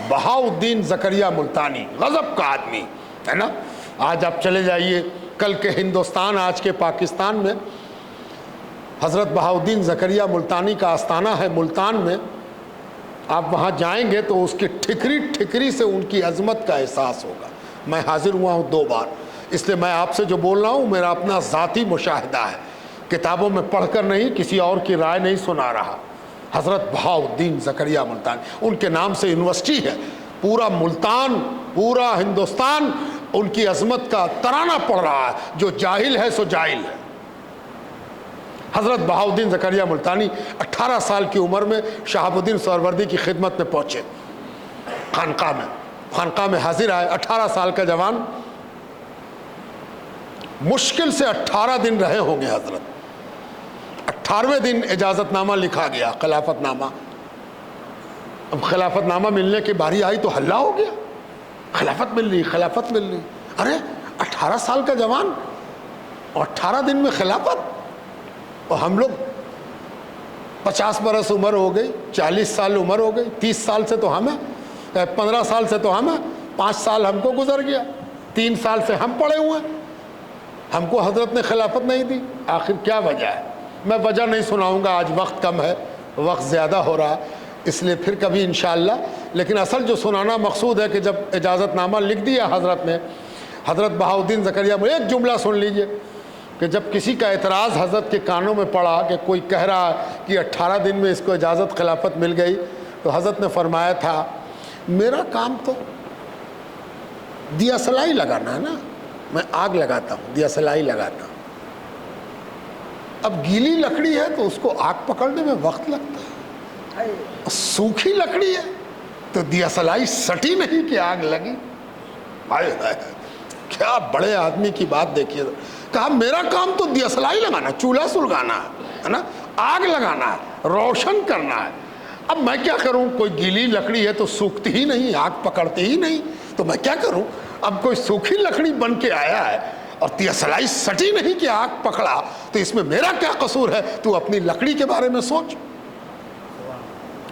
بہاؤالدین زکریہ ملتانی، غضب کا آدمی ہے نا۔ آج آپ چلے جائیے، کل کے ہندوستان، آج کے پاکستان میں حضرت بہاؤالدین زکریہ ملتانی کا آستانہ ہے ملتان میں، آپ وہاں جائیں گے تو اس کی ٹھکری ٹھکری سے ان کی عظمت کا احساس ہوگا۔ میں حاضر ہوا ہوں 2 بار، اس لیے میں آپ سے جو بول رہا ہوں میرا اپنا ذاتی مشاہدہ ہے، کتابوں میں پڑھ کر نہیں، کسی اور کی رائے نہیں سنا رہا۔ حضرت بہاؤالدین زکریہ ملتانی، ان کے نام سے یونیورسٹی ہے، پورا ملتان، پورا ہندوستان ان کی عظمت کا ترانہ پڑھ رہا ہے، جو جاہل ہے سو جاہل ہے۔ حضرت بہاؤالدین زکریہ ملتانی 18 سال کی عمر میں شہاب الدین سہروردی کی خدمت میں پہنچے، خانقاہ میں حاضر آئے۔ 18 سال کا جوان، مشکل سے 18 دن رہے ہوں گے حضرت۔ 18ویں دن اجازت نامہ لکھا گیا، خلافت نامہ۔ اب خلافت نامہ ملنے کی باری آئی تو ہلہ ہو گیا، خلافت مل رہی، خلافت مل رہی۔ ارے 18 سال کا جوان اور 18 دن میں خلافت! اور ہم لوگ 50 برس عمر ہو گئی، 40 سال عمر ہو گئی، 30 سال سے تو ہم ہیں، 15 سال سے تو ہم ہیں، 5 سال ہم کو گزر گیا، 3 سال سے ہم پڑے ہوئے ہیں، ہم کو حضرت نے خلافت نہیں دی۔ آخر کیا وجہ ہے؟ میں وجہ نہیں سناؤں گا، آج وقت کم ہے، وقت زیادہ ہو رہا ہے، اس لیے پھر کبھی انشاءاللہ۔ لیکن اصل جو سنانا مقصود ہے کہ جب اجازت نامہ لکھ دیا حضرت نے، حضرت بہاؤالدین زکریہ میں ایک جملہ سن لیجئے کہ جب کسی کا اعتراض حضرت کے کانوں میں پڑا کہ کوئی کہہ رہا ہے کہ 18 دن میں اس کو اجازت خلافت مل گئی، تو حضرت نے فرمایا تھا میرا کام تو دیا سلائی لگانا ہے نا، میں آگ لگاتا ہوں، دیا سلائی لگاتا ہوں۔ اب گیلی لکڑی ہے تو اس کو آگ پکڑنے میں وقت لگتا ہے، سوکھی لکڑی ہے تو دیا سلائی سٹی نہیں کہ آگ لگی۔ کیا بڑے آدمی کی بات دیکھیے، کہا میرا کام تو دیا سلائی لگانا، چولہا سلگانا ہے نا، آگ لگانا ہے، روشن کرنا ہے۔ اب میں کیا کروں؟ کوئی گیلی لکڑی ہے تو سوکھتی ہی نہیں، آگ پکڑتی ہی نہیں، تو میں کیا کروں؟ اب کوئی سوکھی لکڑی بن کے آیا ہے اور دیا سلائی سٹی نہیں کہ آگ پکڑا، تو اس میں میرا کیا قصور ہے؟ تو اپنی لکڑی کے بارے میں سوچ،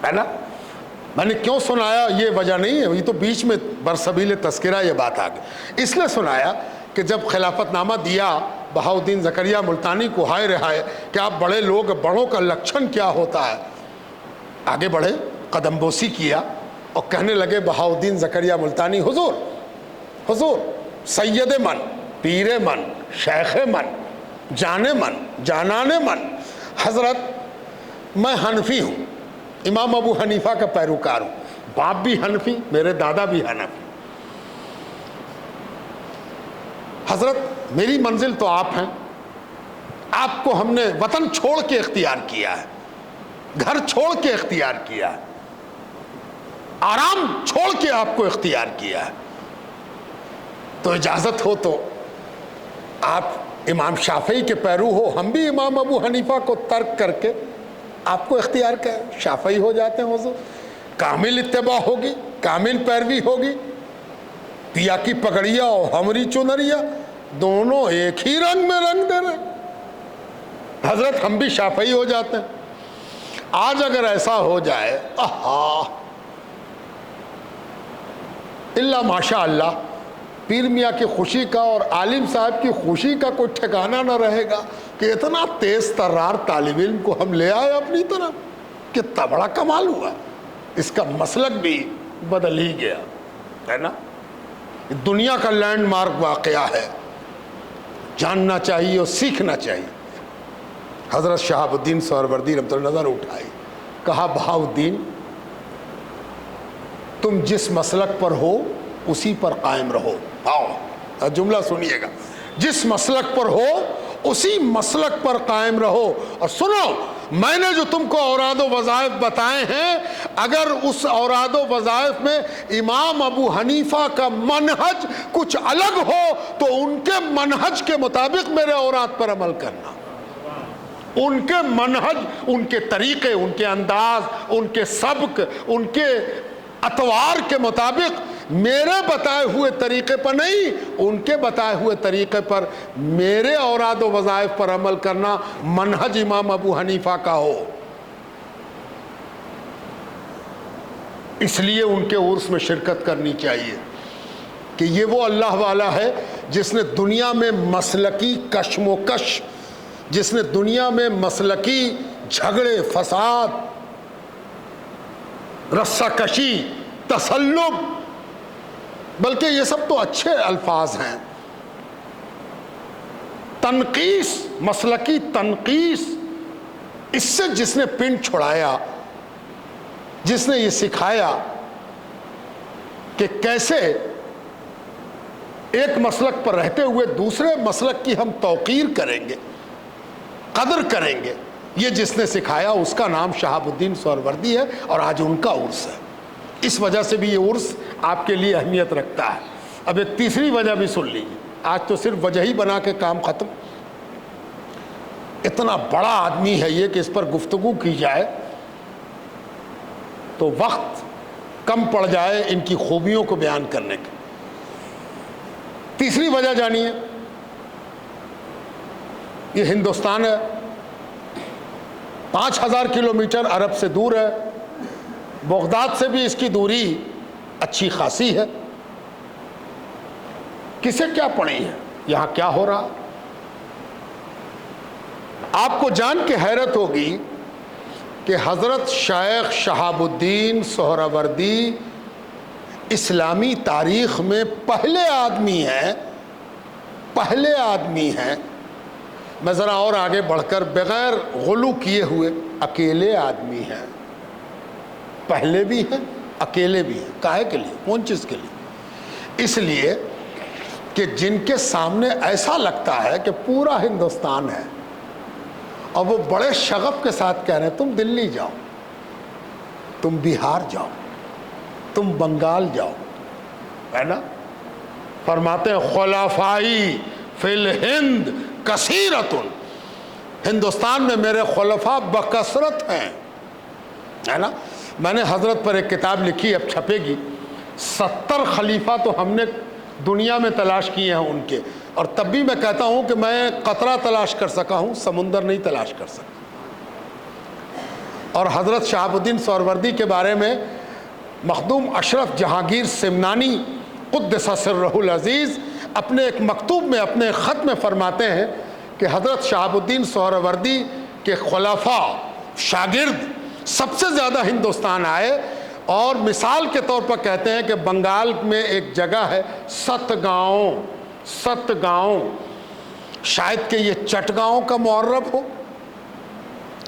ہے نا۔ میں نے کیوں سنایا یہ وجہ نہیں ہے، یہ تو بیچ میں برسبیل تذکرہ یہ بات آ گئی، اس لیے سنایا کہ جب خلافت نامہ دیا بہاؤدین زکریا ملتانی کو، ہائے رہائے کہ آپ بڑے لوگ، بڑوں کا لکشن کیا ہوتا ہے. آگے بڑھے، قدم بوسی کیا اور کہنے لگے بہاؤدین زکریا ملتانی، حضور حضور سید من، پیر من، شیخ من، جان من، جانان من، حضرت میں حنفی ہوں، امام ابو حنیفہ کا پیروکار ہوں، باپ بھی حنفی، میرے دادا بھی حنفی. حضرت میری منزل تو آپ ہیں، آپ کو ہم نے وطن چھوڑ کے اختیار کیا ہے، گھر چھوڑ کے اختیار کیا ہے، آرام چھوڑ کے آپ کو اختیار کیا ہے، تو اجازت ہو تو آپ امام شافعی کے پیرو ہو، ہم بھی امام ابو حنیفہ کو ترک کر کے آپ کو اختیار کریں، شافعی ہو جاتے ہیں حضور. کامل اتباع ہوگی، کامل پیروی ہوگی. پیا کی پگڑیا اور ہمری چنریا دونوں ایک ہی رنگ میں رنگ دے رہے. حضرت ہم بھی شافعی ہو جاتے ہیں. آج اگر ایسا ہو جائے، اللہ ماشاء اللہ، پیر میاں کی خوشی کا اور عالم صاحب کی خوشی کا کوئی ٹھکانہ نہ رہے گا کہ اتنا تیز ترار طالب علم کو ہم لے آئے اپنی طرف. کتنا بڑا کمال ہوا، اس کا مسلک بھی بدل ہی گیا ہے نا. دنیا کا لینڈ مارک واقعہ ہے، جاننا چاہیے اور سیکھنا چاہیے. حضرت شہاب الدین سہروردی رحمۃ اللہ نظر اٹھائی، کہا بہاؤدین تم جس مسلک پر ہو اسی پر قائم رہو. آؤ جملہ سنیے گا، جس مسلک پر ہو اسی مسلک پر قائم رہو. اور سنو، میں نے جو تم کو اوراد و وظائف بتائے ہیں، اگر اس اوراد و وظائف میں امام ابو حنیفہ کا منہج کچھ الگ ہو تو ان کے منہج کے مطابق میرے اوراد پر عمل کرنا. ان کے منہج، ان کے طریقے، ان کے انداز، ان کے سبق، ان کے اطوار کے مطابق میرے بتائے ہوئے طریقے پر نہیں، ان کے بتائے ہوئے طریقے پر میرے اوراد و وظائف پر عمل کرنا. منہج امام ابو حنیفہ کا ہو. اس لیے ان کے عرس میں شرکت کرنی چاہیے کہ یہ وہ اللہ والا ہے جس نے دنیا میں مسلکی کشم و کش، جس نے دنیا میں مسلکی جھگڑے، فساد، رسہ کشی، تسلب، بلکہ یہ سب تو اچھے الفاظ ہیں، تنقیس، مسلکی تنقیس، اس سے جس نے پنڈ چھڑایا، جس نے یہ سکھایا کہ کیسے ایک مسلک پر رہتے ہوئے دوسرے مسلک کی ہم توقیر کریں گے، قدر کریں گے، یہ جس نے سکھایا اس کا نام شہاب الدین سہروردی ہے، اور آج ان کا عرس ہے. اس وجہ سے بھی یہ عرس آپ کے لیے اہمیت رکھتا ہے. اب ایک تیسری وجہ بھی سن لیجیے، آج تو صرف وجہ ہی بنا کے کام ختم. اتنا بڑا آدمی ہے یہ کہ اس پر گفتگو کی جائے تو وقت کم پڑ جائے ان کی خوبیوں کو بیان کرنے کے. تیسری وجہ جانیے، یہ ہندوستان ہے، 5000 کلومیٹر عرب سے دور ہے، بغداد سے بھی اس کی دوری اچھی خاصی ہے. کسے کیا پڑی ہے، یہاں کیا ہو رہا؟ آپ کو جان کے حیرت ہوگی کہ حضرت شیخ شہاب الدین سہروردی اسلامی تاریخ میں پہلے آدمی ہیں، میں ذرا اور آگے بڑھ کر بغیر غلو کیے ہوئے، اکیلے آدمی ہیں، پہلے بھی ہیں، اکیلے بھی ہیں. کاہے کے لیے؟ کون چیز کے لیے؟ اس لیے کہ جن کے سامنے ایسا لگتا ہے کہ پورا ہندوستان ہے، اور وہ بڑے شغف کے ساتھ کہہ رہے ہیں تم دلی جاؤ، تم بہار جاؤ، تم بنگال جاؤ، ہے نا. فرماتے ہیں خلفائی فی الہند کثیرۃ، ہندوستان میں میرے خلفاء بکثرت ہیں، ہے نا. میں نے حضرت پر ایک کتاب لکھی، اب چھپے گی. 70 خلیفہ تو ہم نے دنیا میں تلاش کیے ہیں ان کے، اور تب بھی میں کہتا ہوں کہ میں قطرہ تلاش کر سکا ہوں، سمندر نہیں تلاش کر سکا. اور حضرت شہاب الدین سہروردی کے بارے میں مخدوم اشرف جہانگیر سمنانی قدس سرہ العزیز اپنے ایک مکتوب میں، اپنے خط میں فرماتے ہیں کہ حضرت شہاب الدین سہروردی کے خلفاء شاگرد سب سے زیادہ ہندوستان آئے، اور مثال کے طور پر کہتے ہیں کہ بنگال میں ایک جگہ ہے ستگاؤں، ستگاؤں، شاید کہ یہ چٹگاؤں کا معرب ہو،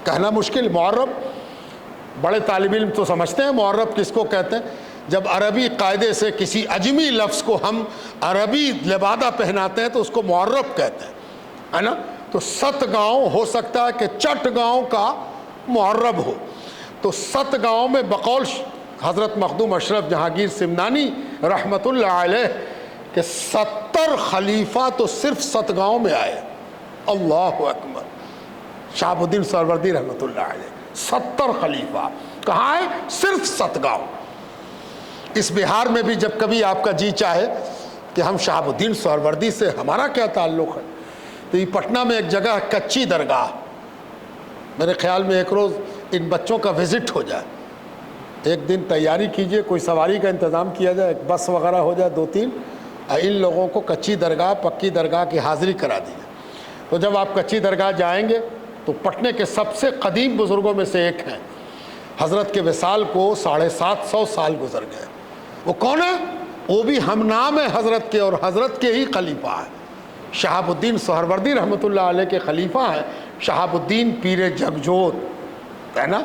کہنا مشکل، معرب بڑے طالب علم تو سمجھتے ہیں معرب کس کو کہتے ہیں، جب عربی قاعدے سے کسی عجمی لفظ کو ہم عربی لبادہ پہناتے ہیں تو اس کو معرب کہتے ہیں، ہے نا؟ تو ستگاؤں ہو سکتا ہے کہ چٹگاؤں کا معرب ہو۔ تو ستگاؤں میں بقول حضرت مخدوم اشرف جہانگیر سمنانی رحمۃ اللہ علیہ کہ 70 خلیفہ تو صرف ستگاؤں میں آئے، اللہ اکبر، شہاب الدین سہروردی رحمۃ اللہ علیہ 70 خلیفہ کہاں آئے؟ صرف ستگاؤں۔ اس بہار میں بھی جب کبھی آپ کا جی چاہے کہ ہم شہاب الدین سہروردی سے ہمارا کیا تعلق ہے، تو یہ پٹنہ میں ایک جگہ ہے کچی درگاہ، میرے خیال میں ایک روز ان بچوں کا وزٹ ہو جائے، ایک دن تیاری کیجئے، کوئی سواری کا انتظام کیا جائے، ایک بس وغیرہ ہو جائے 2-3، ان لوگوں کو کچی درگاہ پکی درگاہ کی حاضری کرا دیجیے۔ تو جب آپ کچی درگاہ جائیں گے تو پٹنے کے سب سے قدیم بزرگوں میں سے ایک ہیں، حضرت کے وصال کو 750 سال گزر گئے۔ وہ کون ہے؟ وہ بھی ہم نام ہے حضرت کے، اور حضرت کے ہی خلیفہ ہیں، شہاب الدین سہروردی رحمۃ اللہ علیہ کے خلیفہ ہیں، شہاب الدین پیر جگجوت، ہے نا؟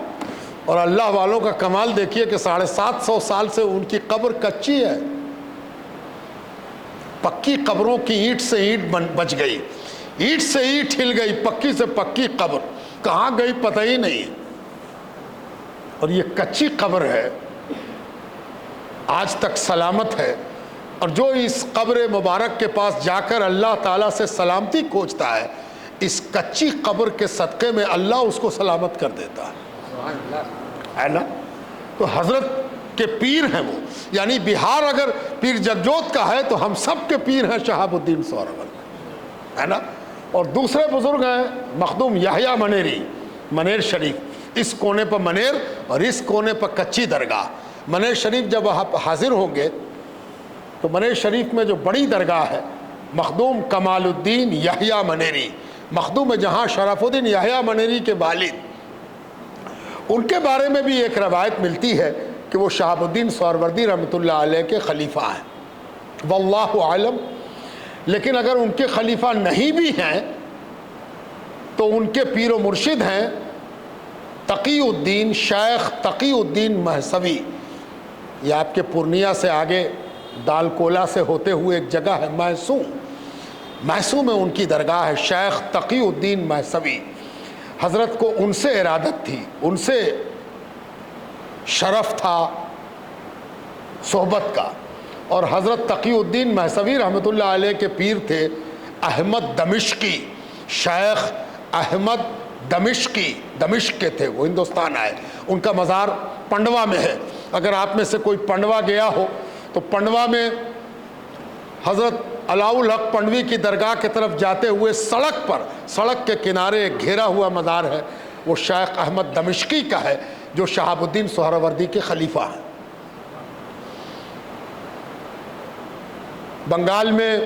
اور اللہ والوں کا کمال دیکھیے کہ 750 سال سے ان کی قبر کچی ہے، پکی قبروں کی اینٹ سے اینٹ بچ گئی، اینٹ سے اینٹ ہل گئی، پکی سے پکی قبر کہاں گئی پتہ ہی نہیں، اور یہ کچی قبر ہے، آج تک سلامت ہے۔ اور جو اس قبر مبارک کے پاس جا کر اللہ تعالیٰ سے سلامتی کھوجتا ہے، اس کچی قبر کے صدقے میں اللہ اس کو سلامت کر دیتا ہے نا؟ تو حضرت کے پیر ہیں وہ، یعنی بہار اگر پیر جگجوت کا ہے تو ہم سب کے پیر ہیں شہاب الدین سہروردی، ہے نا؟ اور دوسرے بزرگ ہیں مخدوم یحییٰ منیری، منیر شریف، اس کونے پر منیر اور اس کونے پر کچی درگاہ۔ منیر شریف جب آپ حاضر ہوں گے تو منیر شریف میں جو بڑی درگاہ ہے مخدوم کمال الدین یحییٰ منیری، مخدوم جہاں شرف الدین یحییٰ منیری کے والد، ان کے بارے میں بھی ایک روایت ملتی ہے کہ وہ شہاب الدین سہروردی رحمۃ اللہ علیہ کے خلیفہ ہیں، واللہ عالم۔ لیکن اگر ان کے خلیفہ نہیں بھی ہیں تو ان کے پیر و مرشد ہیں تقی الدین، شیخ تقی الدین مہسوی، یہ آپ کے پورنیہ سے آگے دال کولا سے ہوتے ہوئے ایک جگہ ہے محسوم، محسوم میں ان کی درگاہ ہے، شیخ تقی الدین مہسوی۔ حضرت کو ان سے ارادت تھی، ان سے شرف تھا صحبت کا، اور حضرت تقی الدین مہسوی رحمۃ اللہ علیہ کے پیر تھے احمد دمشقی، شیخ احمد دمشقی، دمشق کے تھے وہ، ہندوستان آئے، ان کا مزار پنڈوا میں ہے۔ اگر آپ میں سے کوئی پنڈوا گیا ہو تو پنڈوا میں حضرت علاء الحق پنڈوی کی درگاہ کی طرف جاتے ہوئے سڑک پر، سڑک کے کنارے ایک گھیرا ہوا مزار ہے، وہ شیخ احمد دمشقی کا ہے جو شہاب الدین سہروردی کے خلیفہ ہیں۔ بنگال میں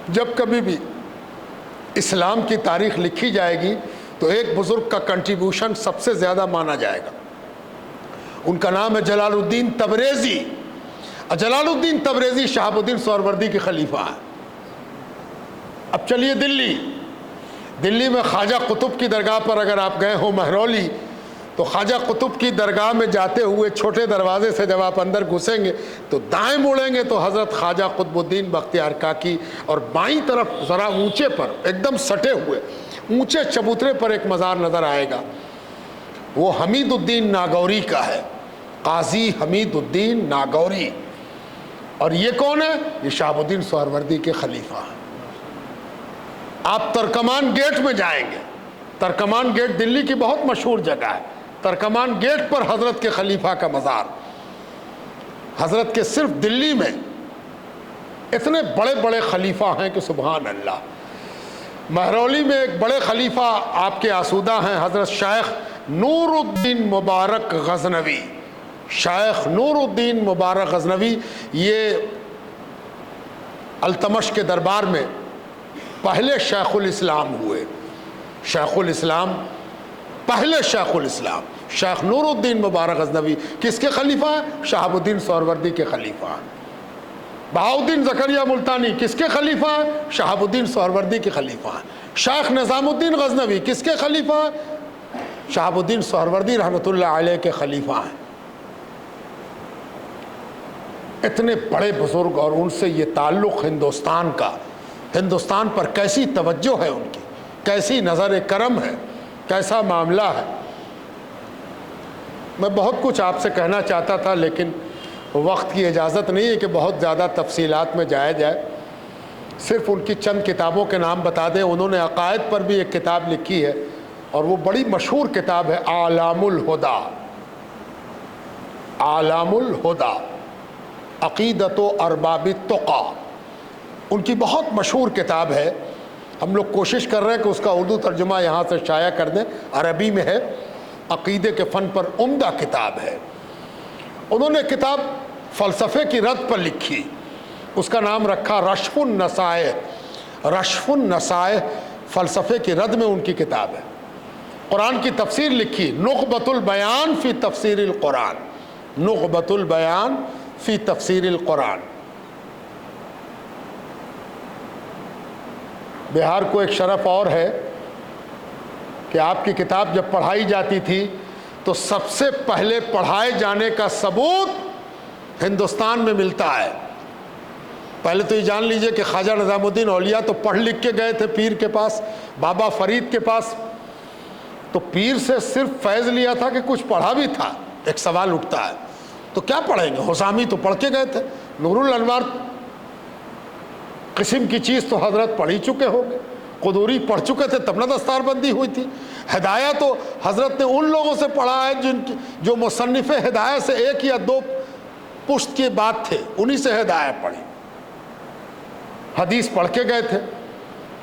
جب کبھی بھی اسلام کی تاریخ لکھی جائے گی تو ایک بزرگ کا کنٹریبیوشن سب سے زیادہ مانا جائے گا، ان کا نام ہے جلال الدین تبریزی۔ جلال الدین تبریزی شہاب الدین سہروردی کے خلیفہ ہیں۔ اب چلیے دلی میں خواجہ قطب کی درگاہ پر اگر آپ گئے ہو مہرولی، تو خواجہ قطب کی درگاہ میں جاتے ہوئے چھوٹے دروازے سے جب آپ اندر گھسیں گے تو دائیں مڑیں گے تو حضرت خواجہ قطب الدین بختیار کاکی، اور بائیں طرف ذرا اونچے پر ایک دم سٹے ہوئے اونچے چبوترے پر ایک مزار نظر آئے گا، وہ حمید الدین ناگوری کا ہے، قاضی حمید الدین ناگوری۔ اور یہ کون ہے؟ یہ شہاب الدین سہروردی کے خلیفہ ہیں۔ آپ ترکمان گیٹ میں جائیں گے، ترکمان گیٹ دلی کی بہت مشہور جگہ ہے، ترکمان گیٹ پر حضرت کے خلیفہ کا مزار، حضرت کے صرف دلی میں اتنے بڑے بڑے خلیفہ ہیں کہ سبحان اللہ۔ مہرولی میں ایک بڑے خلیفہ آپ کے آسودہ ہیں، حضرت شیخ نور الدین مبارک غزنوی، شیخ نور الدین مبارک غزنوی، یہ التمش کے دربار میں پہلے شیخ الاسلام ہوئے. شیخ الاسلام پہلے شیخ الاسلام شیخ نور الدین مبارک غزنوی کس کے خلیفہ ہیں؟ شہاب الدین سہروردی کے خلیفہ ہیں. بہاؤالدین زکریہ ملتانی کس کے خلیفہ ہیں؟ شہاب الدین سہروردی کے خلیفہ ہیں. شیخ نظام الدین غزنوی کس کے خلیفہ ہیں؟ شہاب الدین سہروردی رحمۃ اللہ علیہ کے خلیفہ ہیں. اتنے بڑے بزرگ اور ان سے یہ تعلق ہندوستان کا، ہندوستان پر کیسی توجہ ہے ان کی، کیسی نظر کرم ہے، کیسا معاملہ ہے. میں بہت کچھ آپ سے کہنا چاہتا تھا لیکن وقت کی اجازت نہیں ہے کہ بہت زیادہ تفصیلات میں جایا جائے. صرف ان کی چند کتابوں کے نام بتا دیں. انہوں نے عقائد پر بھی ایک کتاب لکھی ہے اور وہ بڑی مشہور کتاب ہے اعلام الہدی. اعلام الہدی عقیدت و ارباب التقی ان کی بہت مشہور کتاب ہے. ہم لوگ کوشش کر رہے ہیں کہ اس کا اردو ترجمہ یہاں سے شائع کر دیں. عربی میں ہے، عقیدے کے فن پر عمدہ کتاب ہے. انہوں نے کتاب فلسفے کی رد پر لکھی، اس کا نام رکھا رشف النصائح. رشف النصائح فلسفے کی رد میں ان کی کتاب ہے. قرآن کی تفسیر لکھی نخبۃ البیان فی تفسیر القرآن. نخبۃ البیان فی تفسیر القرآن. بہار کو ایک شرف اور ہے کہ آپ کی کتاب جب پڑھائی جاتی تھی تو سب سے پہلے پڑھائے جانے کا ثبوت ہندوستان میں ملتا ہے. پہلے تو یہ جان لیجئے کہ خواجہ نظام الدین اولیاء تو پڑھ لکھ کے گئے تھے پیر کے پاس، بابا فرید کے پاس. تو پیر سے صرف فیض لیا تھا کہ کچھ پڑھا بھی تھا. ایک سوال اٹھتا ہے تو کیا پڑھیں گے؟ حسامی تو پڑھ کے گئے تھے، نور الانوار قسم کی چیز تو حضرت پڑھ ہی چکے ہوں گے، قدوری پڑھ چکے تھے تب نہ دستار بندی ہوئی تھی. ہدایہ تو حضرت نے ان لوگوں سے پڑھا ہے جو مصنف ہدایہ سے ایک یا دو پشت کے بعد تھے، انہی سے ہدایہ پڑھی. حدیث پڑھ کے گئے تھے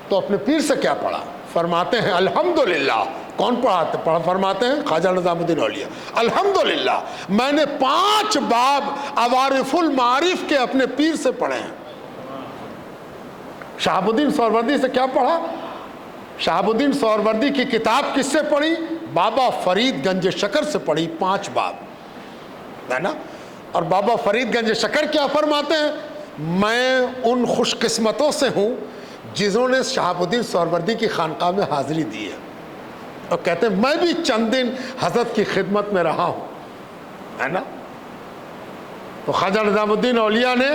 تو اپنے پیر سے کیا پڑھا؟ فرماتے ہیں الحمدللہ. کون پڑھاتے؟ فرماتے ہیں خواجہ نظام الدین اولیاء. الحمدللہ میں نے 5 باب عوارف المعارف کے اپنے پیر سے پڑھے ہیں. شہاب الدین سہروردی سے کیا پڑھا؟ شہاب الدین سہروردی کی کتاب کس سے پڑھی؟ بابا فرید گنج شکر سے پڑھی 5 باب، ہے نا. اور بابا فرید گنج شکر کیا فرماتے ہیں؟ میں ان خوش قسمتوں سے ہوں جنہوں نے شہاب الدین سہروردی کی خانقاہ میں حاضری دی ہے. اور کہتے ہیں میں بھی چند دن حضرت کی خدمت میں رہا ہوں، ہے نا. تو خواجہ نظام الدین اولیاء نے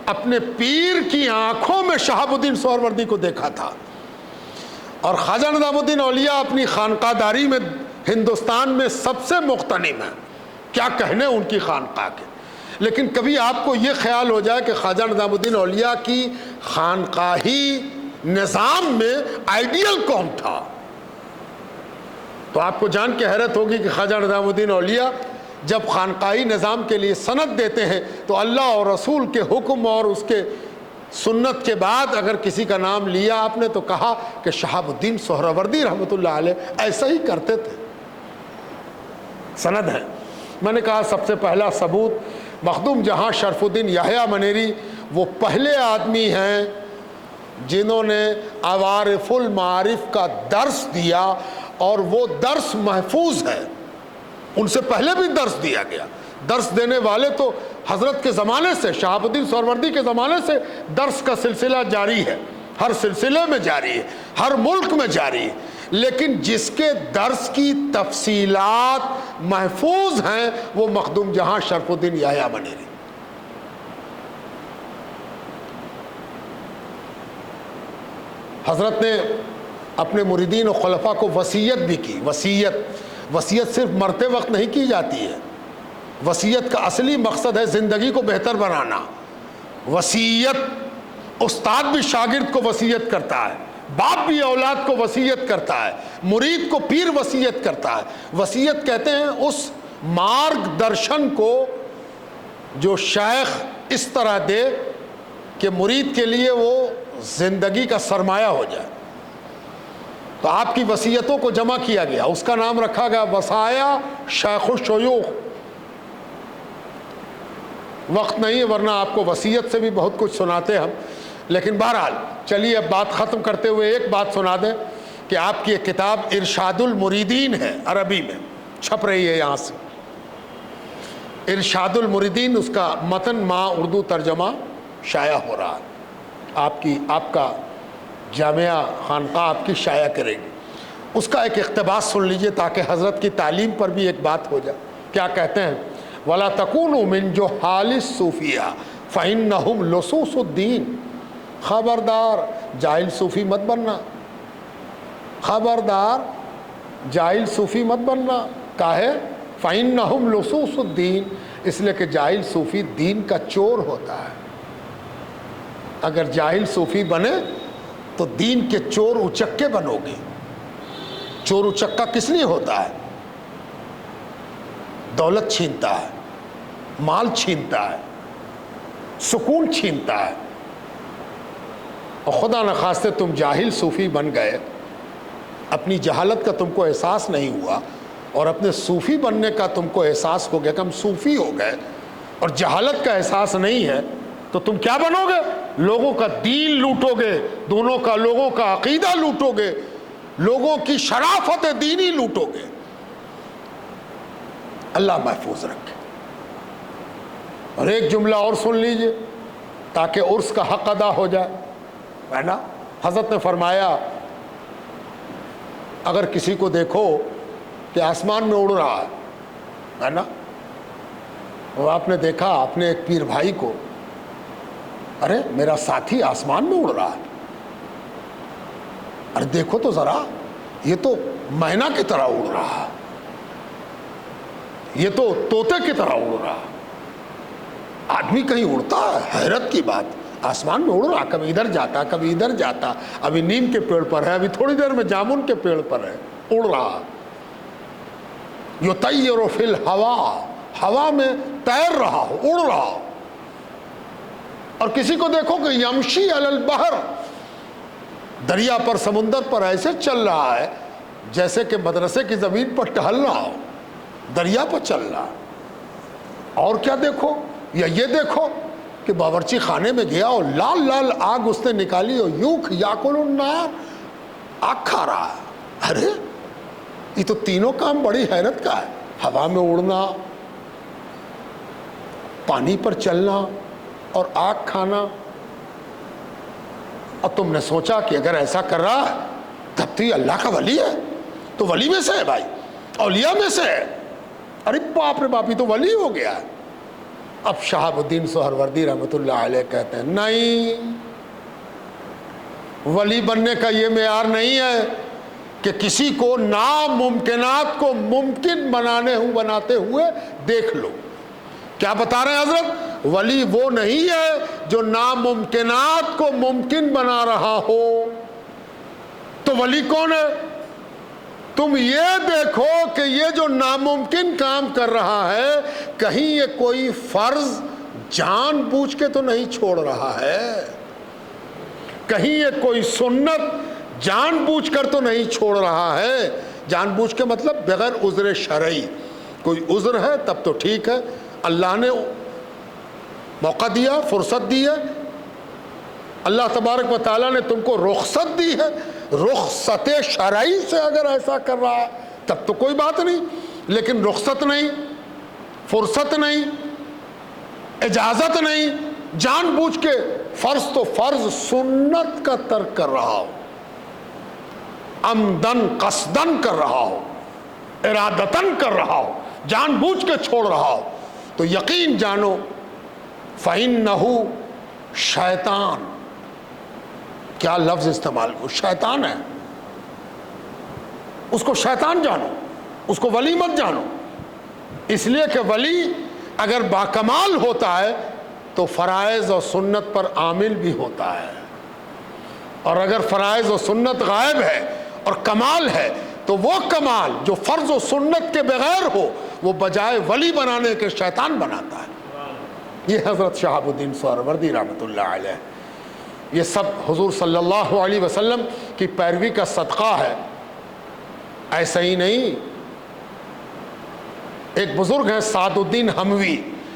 اپنے پیر کی آنکھوں میں شہاب الدین سہروردی کو دیکھا تھا. اور خواجہ نظام الدین اولیاء اپنی خانقاہ داری میں ہندوستان میں سب سے مغتنم ہیں، کیا کہنے ان کی خانقاہ کے. لیکن کبھی آپ کو یہ خیال ہو جائے کہ خواجہ نظام الدین اولیاء کی خانقاہی نظام میں آئیڈیل کون تھا، تو آپ کو جان کے حیرت ہوگی کہ خواجہ نظام الدین اولیاء جب خانقاہی نظام کے لیے سند دیتے ہیں تو اللہ اور رسول کے حکم اور اس کے سنت کے بعد اگر کسی کا نام لیا آپ نے تو کہا کہ شہاب الدین سہروردی رحمۃ اللہ علیہ ایسا ہی کرتے تھے. سند ہے. میں نے کہا سب سے پہلا ثبوت مخدوم جہاں شرف الدین یحییٰ منیری وہ پہلے آدمی ہیں جنہوں نے عوارف المعارف کا درس دیا اور وہ درس محفوظ ہے. ان سے پہلے بھی درس دیا گیا. درس دینے والے تو حضرت کے زمانے سے، شہاب الدین سہروردی کے زمانے سے درس کا سلسلہ جاری ہے، ہر سلسلے میں جاری ہے، ہر ملک میں جاری ہے. لیکن جس کے درس کی تفصیلات محفوظ ہیں وہ مخدوم جہاں شرف الدین یحییٰ منیری. حضرت نے اپنے مریدین و خلفاء کو وصیت بھی کی. وصیت صرف مرتے وقت نہیں کی جاتی ہے. وصیت کا اصلی مقصد ہے زندگی کو بہتر بنانا. وصیت استاد بھی شاگرد کو وصیت کرتا ہے، باپ بھی اولاد کو وصیت کرتا ہے، مرید کو پیر وصیت کرتا ہے. وصیت کہتے ہیں اس مارگ درشن کو جو شیخ اس طرح دے کہ مرید کے لیے وہ زندگی کا سرمایہ ہو جائے. تو آپ کی وصیتوں کو جمع کیا گیا، اس کا نام رکھا گیا وصایا شیخ الشیوخ. وقت نہیں ہے ورنہ آپ کو وصیت سے بھی بہت کچھ سناتے ہم. لیکن بہرحال چلیے اب بات ختم کرتے ہوئے ایک بات سنا دیں کہ آپ کی ایک کتاب ارشاد المریدین ہے، عربی میں چھپ رہی ہے یہاں سے، ارشاد المریدین، اس کا متن ماں اردو ترجمہ شائع ہو رہا ہے، آپ کا جامعہ خانقاہ آپ کی شائع کرے گی۔ اس کا ایک اقتباس سن لیجئے تاکہ حضرت کی تعلیم پر بھی ایک بات ہو جائے۔ کیا کہتے ہیں؟ وَلَا تَكُونُوا مِن جُهَّالِ الصُّوفِيَّةِ فَإِنَّهُمْ لُصُوصُ الدِّينِ، خبردار جاہل صوفی مت بننا، خبردار جاہل صوفی مت بننا۔ کاہے؟ فَإِنَّهُمْ لُصُوصُ الدِّينِ، اس لیے کہ جاہل صوفی دین کا چور ہوتا ہے۔ اگر جاہل صوفی بنے تو دین کے چور اچکے بنو گے۔ چور اچکا کس لیے ہوتا ہے؟ دولت چھینتا ہے، مال چھینتا ہے، سکون چھینتا ہے۔ اور خدا نخواستہ تم جاہل صوفی بن گئے، اپنی جہالت کا تم کو احساس نہیں ہوا، اور اپنے صوفی بننے کا تم کو احساس ہو گیا کہ ہم صوفی ہو گئے، اور جہالت کا احساس نہیں ہے، تو تم کیا بنو گے؟ لوگوں کا دین لوٹو گے، لوگوں کا عقیدہ لوٹو گے، لوگوں کی شرافت دینی لوٹو گے۔ اللہ محفوظ رکھے۔ اور ایک جملہ اور سن لیجئے تاکہ عرس کا حق ادا ہو جائے، ہے نا؟ حضرت نے فرمایا اگر کسی کو دیکھو کہ آسمان میں اڑ رہا ہے نا، اور آپ نے دیکھا اپنے ایک پیر بھائی کو، ارے میرا ساتھی آسمان میں اڑ رہا ہے، ارے دیکھو تو ذرا، یہ تو مینا کی طرح اڑ رہا ہے، یہ تو طوطے کی طرح اڑ رہا ہے۔ آدمی کہیں اڑتا ہے؟ حیرت کی بات، آسمان میں اڑ رہا، کبھی ادھر جاتا کبھی ادھر جاتا، ابھی نیم کے پیڑ پر ہے، ابھی تھوڑی دیر میں جامن کے پیڑ پر ہے، اڑ رہا۔ یطیر فی الہوا، ہوا میں تیر رہا ہو، اڑ رہا ہو۔ اور کسی کو دیکھو کہ یمشی علی البحر، دریا پر، سمندر پر ایسے چل رہا ہے جیسے کہ مدرسے کی زمین پر ٹہل رہا ہو، دریا پر چل رہا۔ اور کیا دیکھو؟ یا یہ دیکھو کہ باورچی خانے میں گیا اور لال لال آگ اس نے نکالی اور یوک یاکل النار، آگ کھا رہا ہے۔ ارے یہ تو تینوں کام بڑی حیرت کا ہے، ہوا میں اڑنا، پانی پر چلنا اور آگ کھانا۔ اور تم نے سوچا کہ اگر ایسا کر رہا ہے تب تو یہ اللہ کا ولی ہے، تو ولی میں سے ہے بھائی، اولیاء میں سے ہے۔ ارے باپ رے باپ، یہ تو ولی ہو گیا ہے۔ اب شہاب الدین سہروردی رحمۃ اللہ علیہ کہتے ہیں نہیں، ولی بننے کا یہ معیار نہیں ہے کہ کسی کو ناممکنات کو ممکن بناتے ہوئے دیکھ لو۔ کیا بتا رہے ہیں حضرت؟ ولی وہ نہیں ہے جو ناممکنات کو ممکن بنا رہا ہو۔ تو ولی کون ہے؟ تم یہ دیکھو کہ یہ جو ناممکن کام کر رہا ہے، کہیں یہ کوئی فرض جان بوجھ کے تو نہیں چھوڑ رہا ہے، کہیں یہ کوئی سنت جان بوجھ کر تو نہیں چھوڑ رہا ہے۔ جان بوجھ کے مطلب بغیر عذر شرعی، کوئی عذر ہے تب تو ٹھیک ہے، اللہ نے موقع دیا، فرصت دی ہے، اللہ تبارک و تعالیٰ نے تم کو رخصت دی ہے، رخصت شرعی سے اگر ایسا کر رہا ہے تب تو کوئی بات نہیں، لیکن رخصت نہیں، فرصت نہیں، اجازت نہیں، جان بوجھ کے فرض تو فرض، سنت کا ترک کر رہا ہو، عمدن قصدن کر رہا ہو، ارادتن کر رہا ہو، جان بوجھ کے چھوڑ رہا ہو، تو یقین جانو فَإِنَّهُ شیطان، کیا لفظ استعمال کو، شیطان ہے، اس کو شیطان جانو، اس کو ولی مت جانو۔ اس لیے کہ ولی اگر باکمال ہوتا ہے تو فرائض اور سنت پر عامل بھی ہوتا ہے، اور اگر فرائض و سنت غائب ہے اور کمال ہے تو وہ کمال جو فرض و سنت کے بغیر ہو وہ بجائے ولی بنانے کے شیطان بناتا ہے۔ یہ حضرت شہاب الدین سہروردی رحمۃ اللہ علیہ، یہ سب حضور صلی اللہ علیہ وسلم کی پیروی کا صدقہ ہے، ایسا ہی نہیں۔ ایک بزرگ ہیں سعد الدین حموی،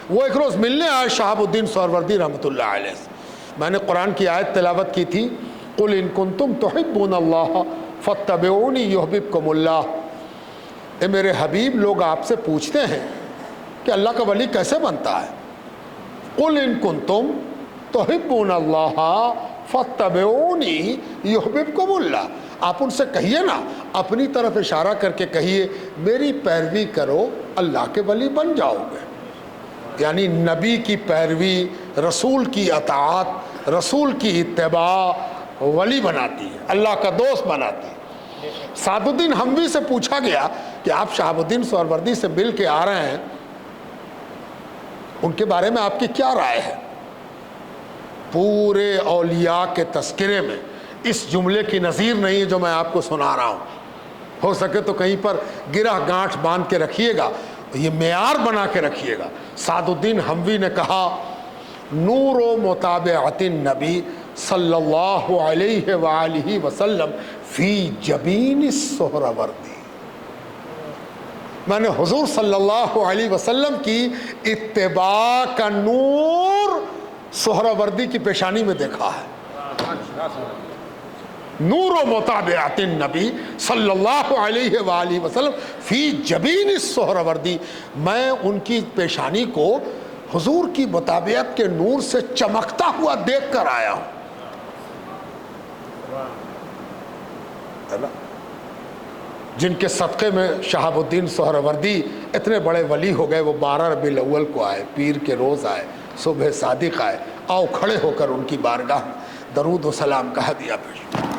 وہ ایک روز ملنے آئے شہاب الدین سہروردی رحمۃ اللہ علیہ سے، میں نے قرآن کی آیت تلاوت کی تھی، قل ان کنتم تحبون اللہ فاتبعونی یحببکم اللہ۔ اے میرے حبیب، لوگ آپ سے پوچھتے ہیں کہ اللہ کا ولی کیسے بنتا ہے؟ قل ان کنتم تحبون اللہ فاتبعونی یحببکم اللہ۔ آپ ان سے کہیے نا، اپنی طرف اشارہ کر کے کہیے میری پیروی کرو، اللہ کے ولی بن جاؤ گے۔ یعنی نبی کی پیروی، رسول کی اطاعت، رسول کی اتباع ولی بناتی ہے، اللہ کا دوست بناتی ہے۔ سعد الدین حموی سے پوچھا گیا کہ آپ شہاب الدین سہروردی سے مل کے آ رہے ہیں، ان کے بارے میں آپ کی کیا رائے ہے؟ پورے اولیاء کے تذکرے میں اس جملے کی نظیر نہیں ہے جو میں آپ کو سنا رہا ہوں۔ ہو سکے تو کہیں پر گرہ گانٹھ باندھ کے رکھیے گا، یہ معیار بنا کے رکھیے گا۔ سعد الدین حموی نے کہا نور و متابعت النبی صلی اللہ علیہ وآلہ وسلم فی جبین السہروردی۔ میں نے حضور صلی اللہ علیہ وسلم کی اتباع کا نور سہروردی کی پیشانی میں دیکھا ہے۔ نور و متابعت النبی صلی اللہ علیہ وآلہ وسلم فی جبین السہروردی، میں ان کی پیشانی کو حضور کی متابعت کے نور سے چمکتا ہوا دیکھ کر آیا ہوں۔ جن کے صدقے میں شہاب الدین سہروردی اتنے بڑے ولی ہو گئے، وہ 12 ربیع الاول کو آئے، پیر کے روز آئے، صبح صادق آئے۔ آؤ کھڑے ہو کر ان کی بارگاہ درود و سلام کا ہدیہ پیش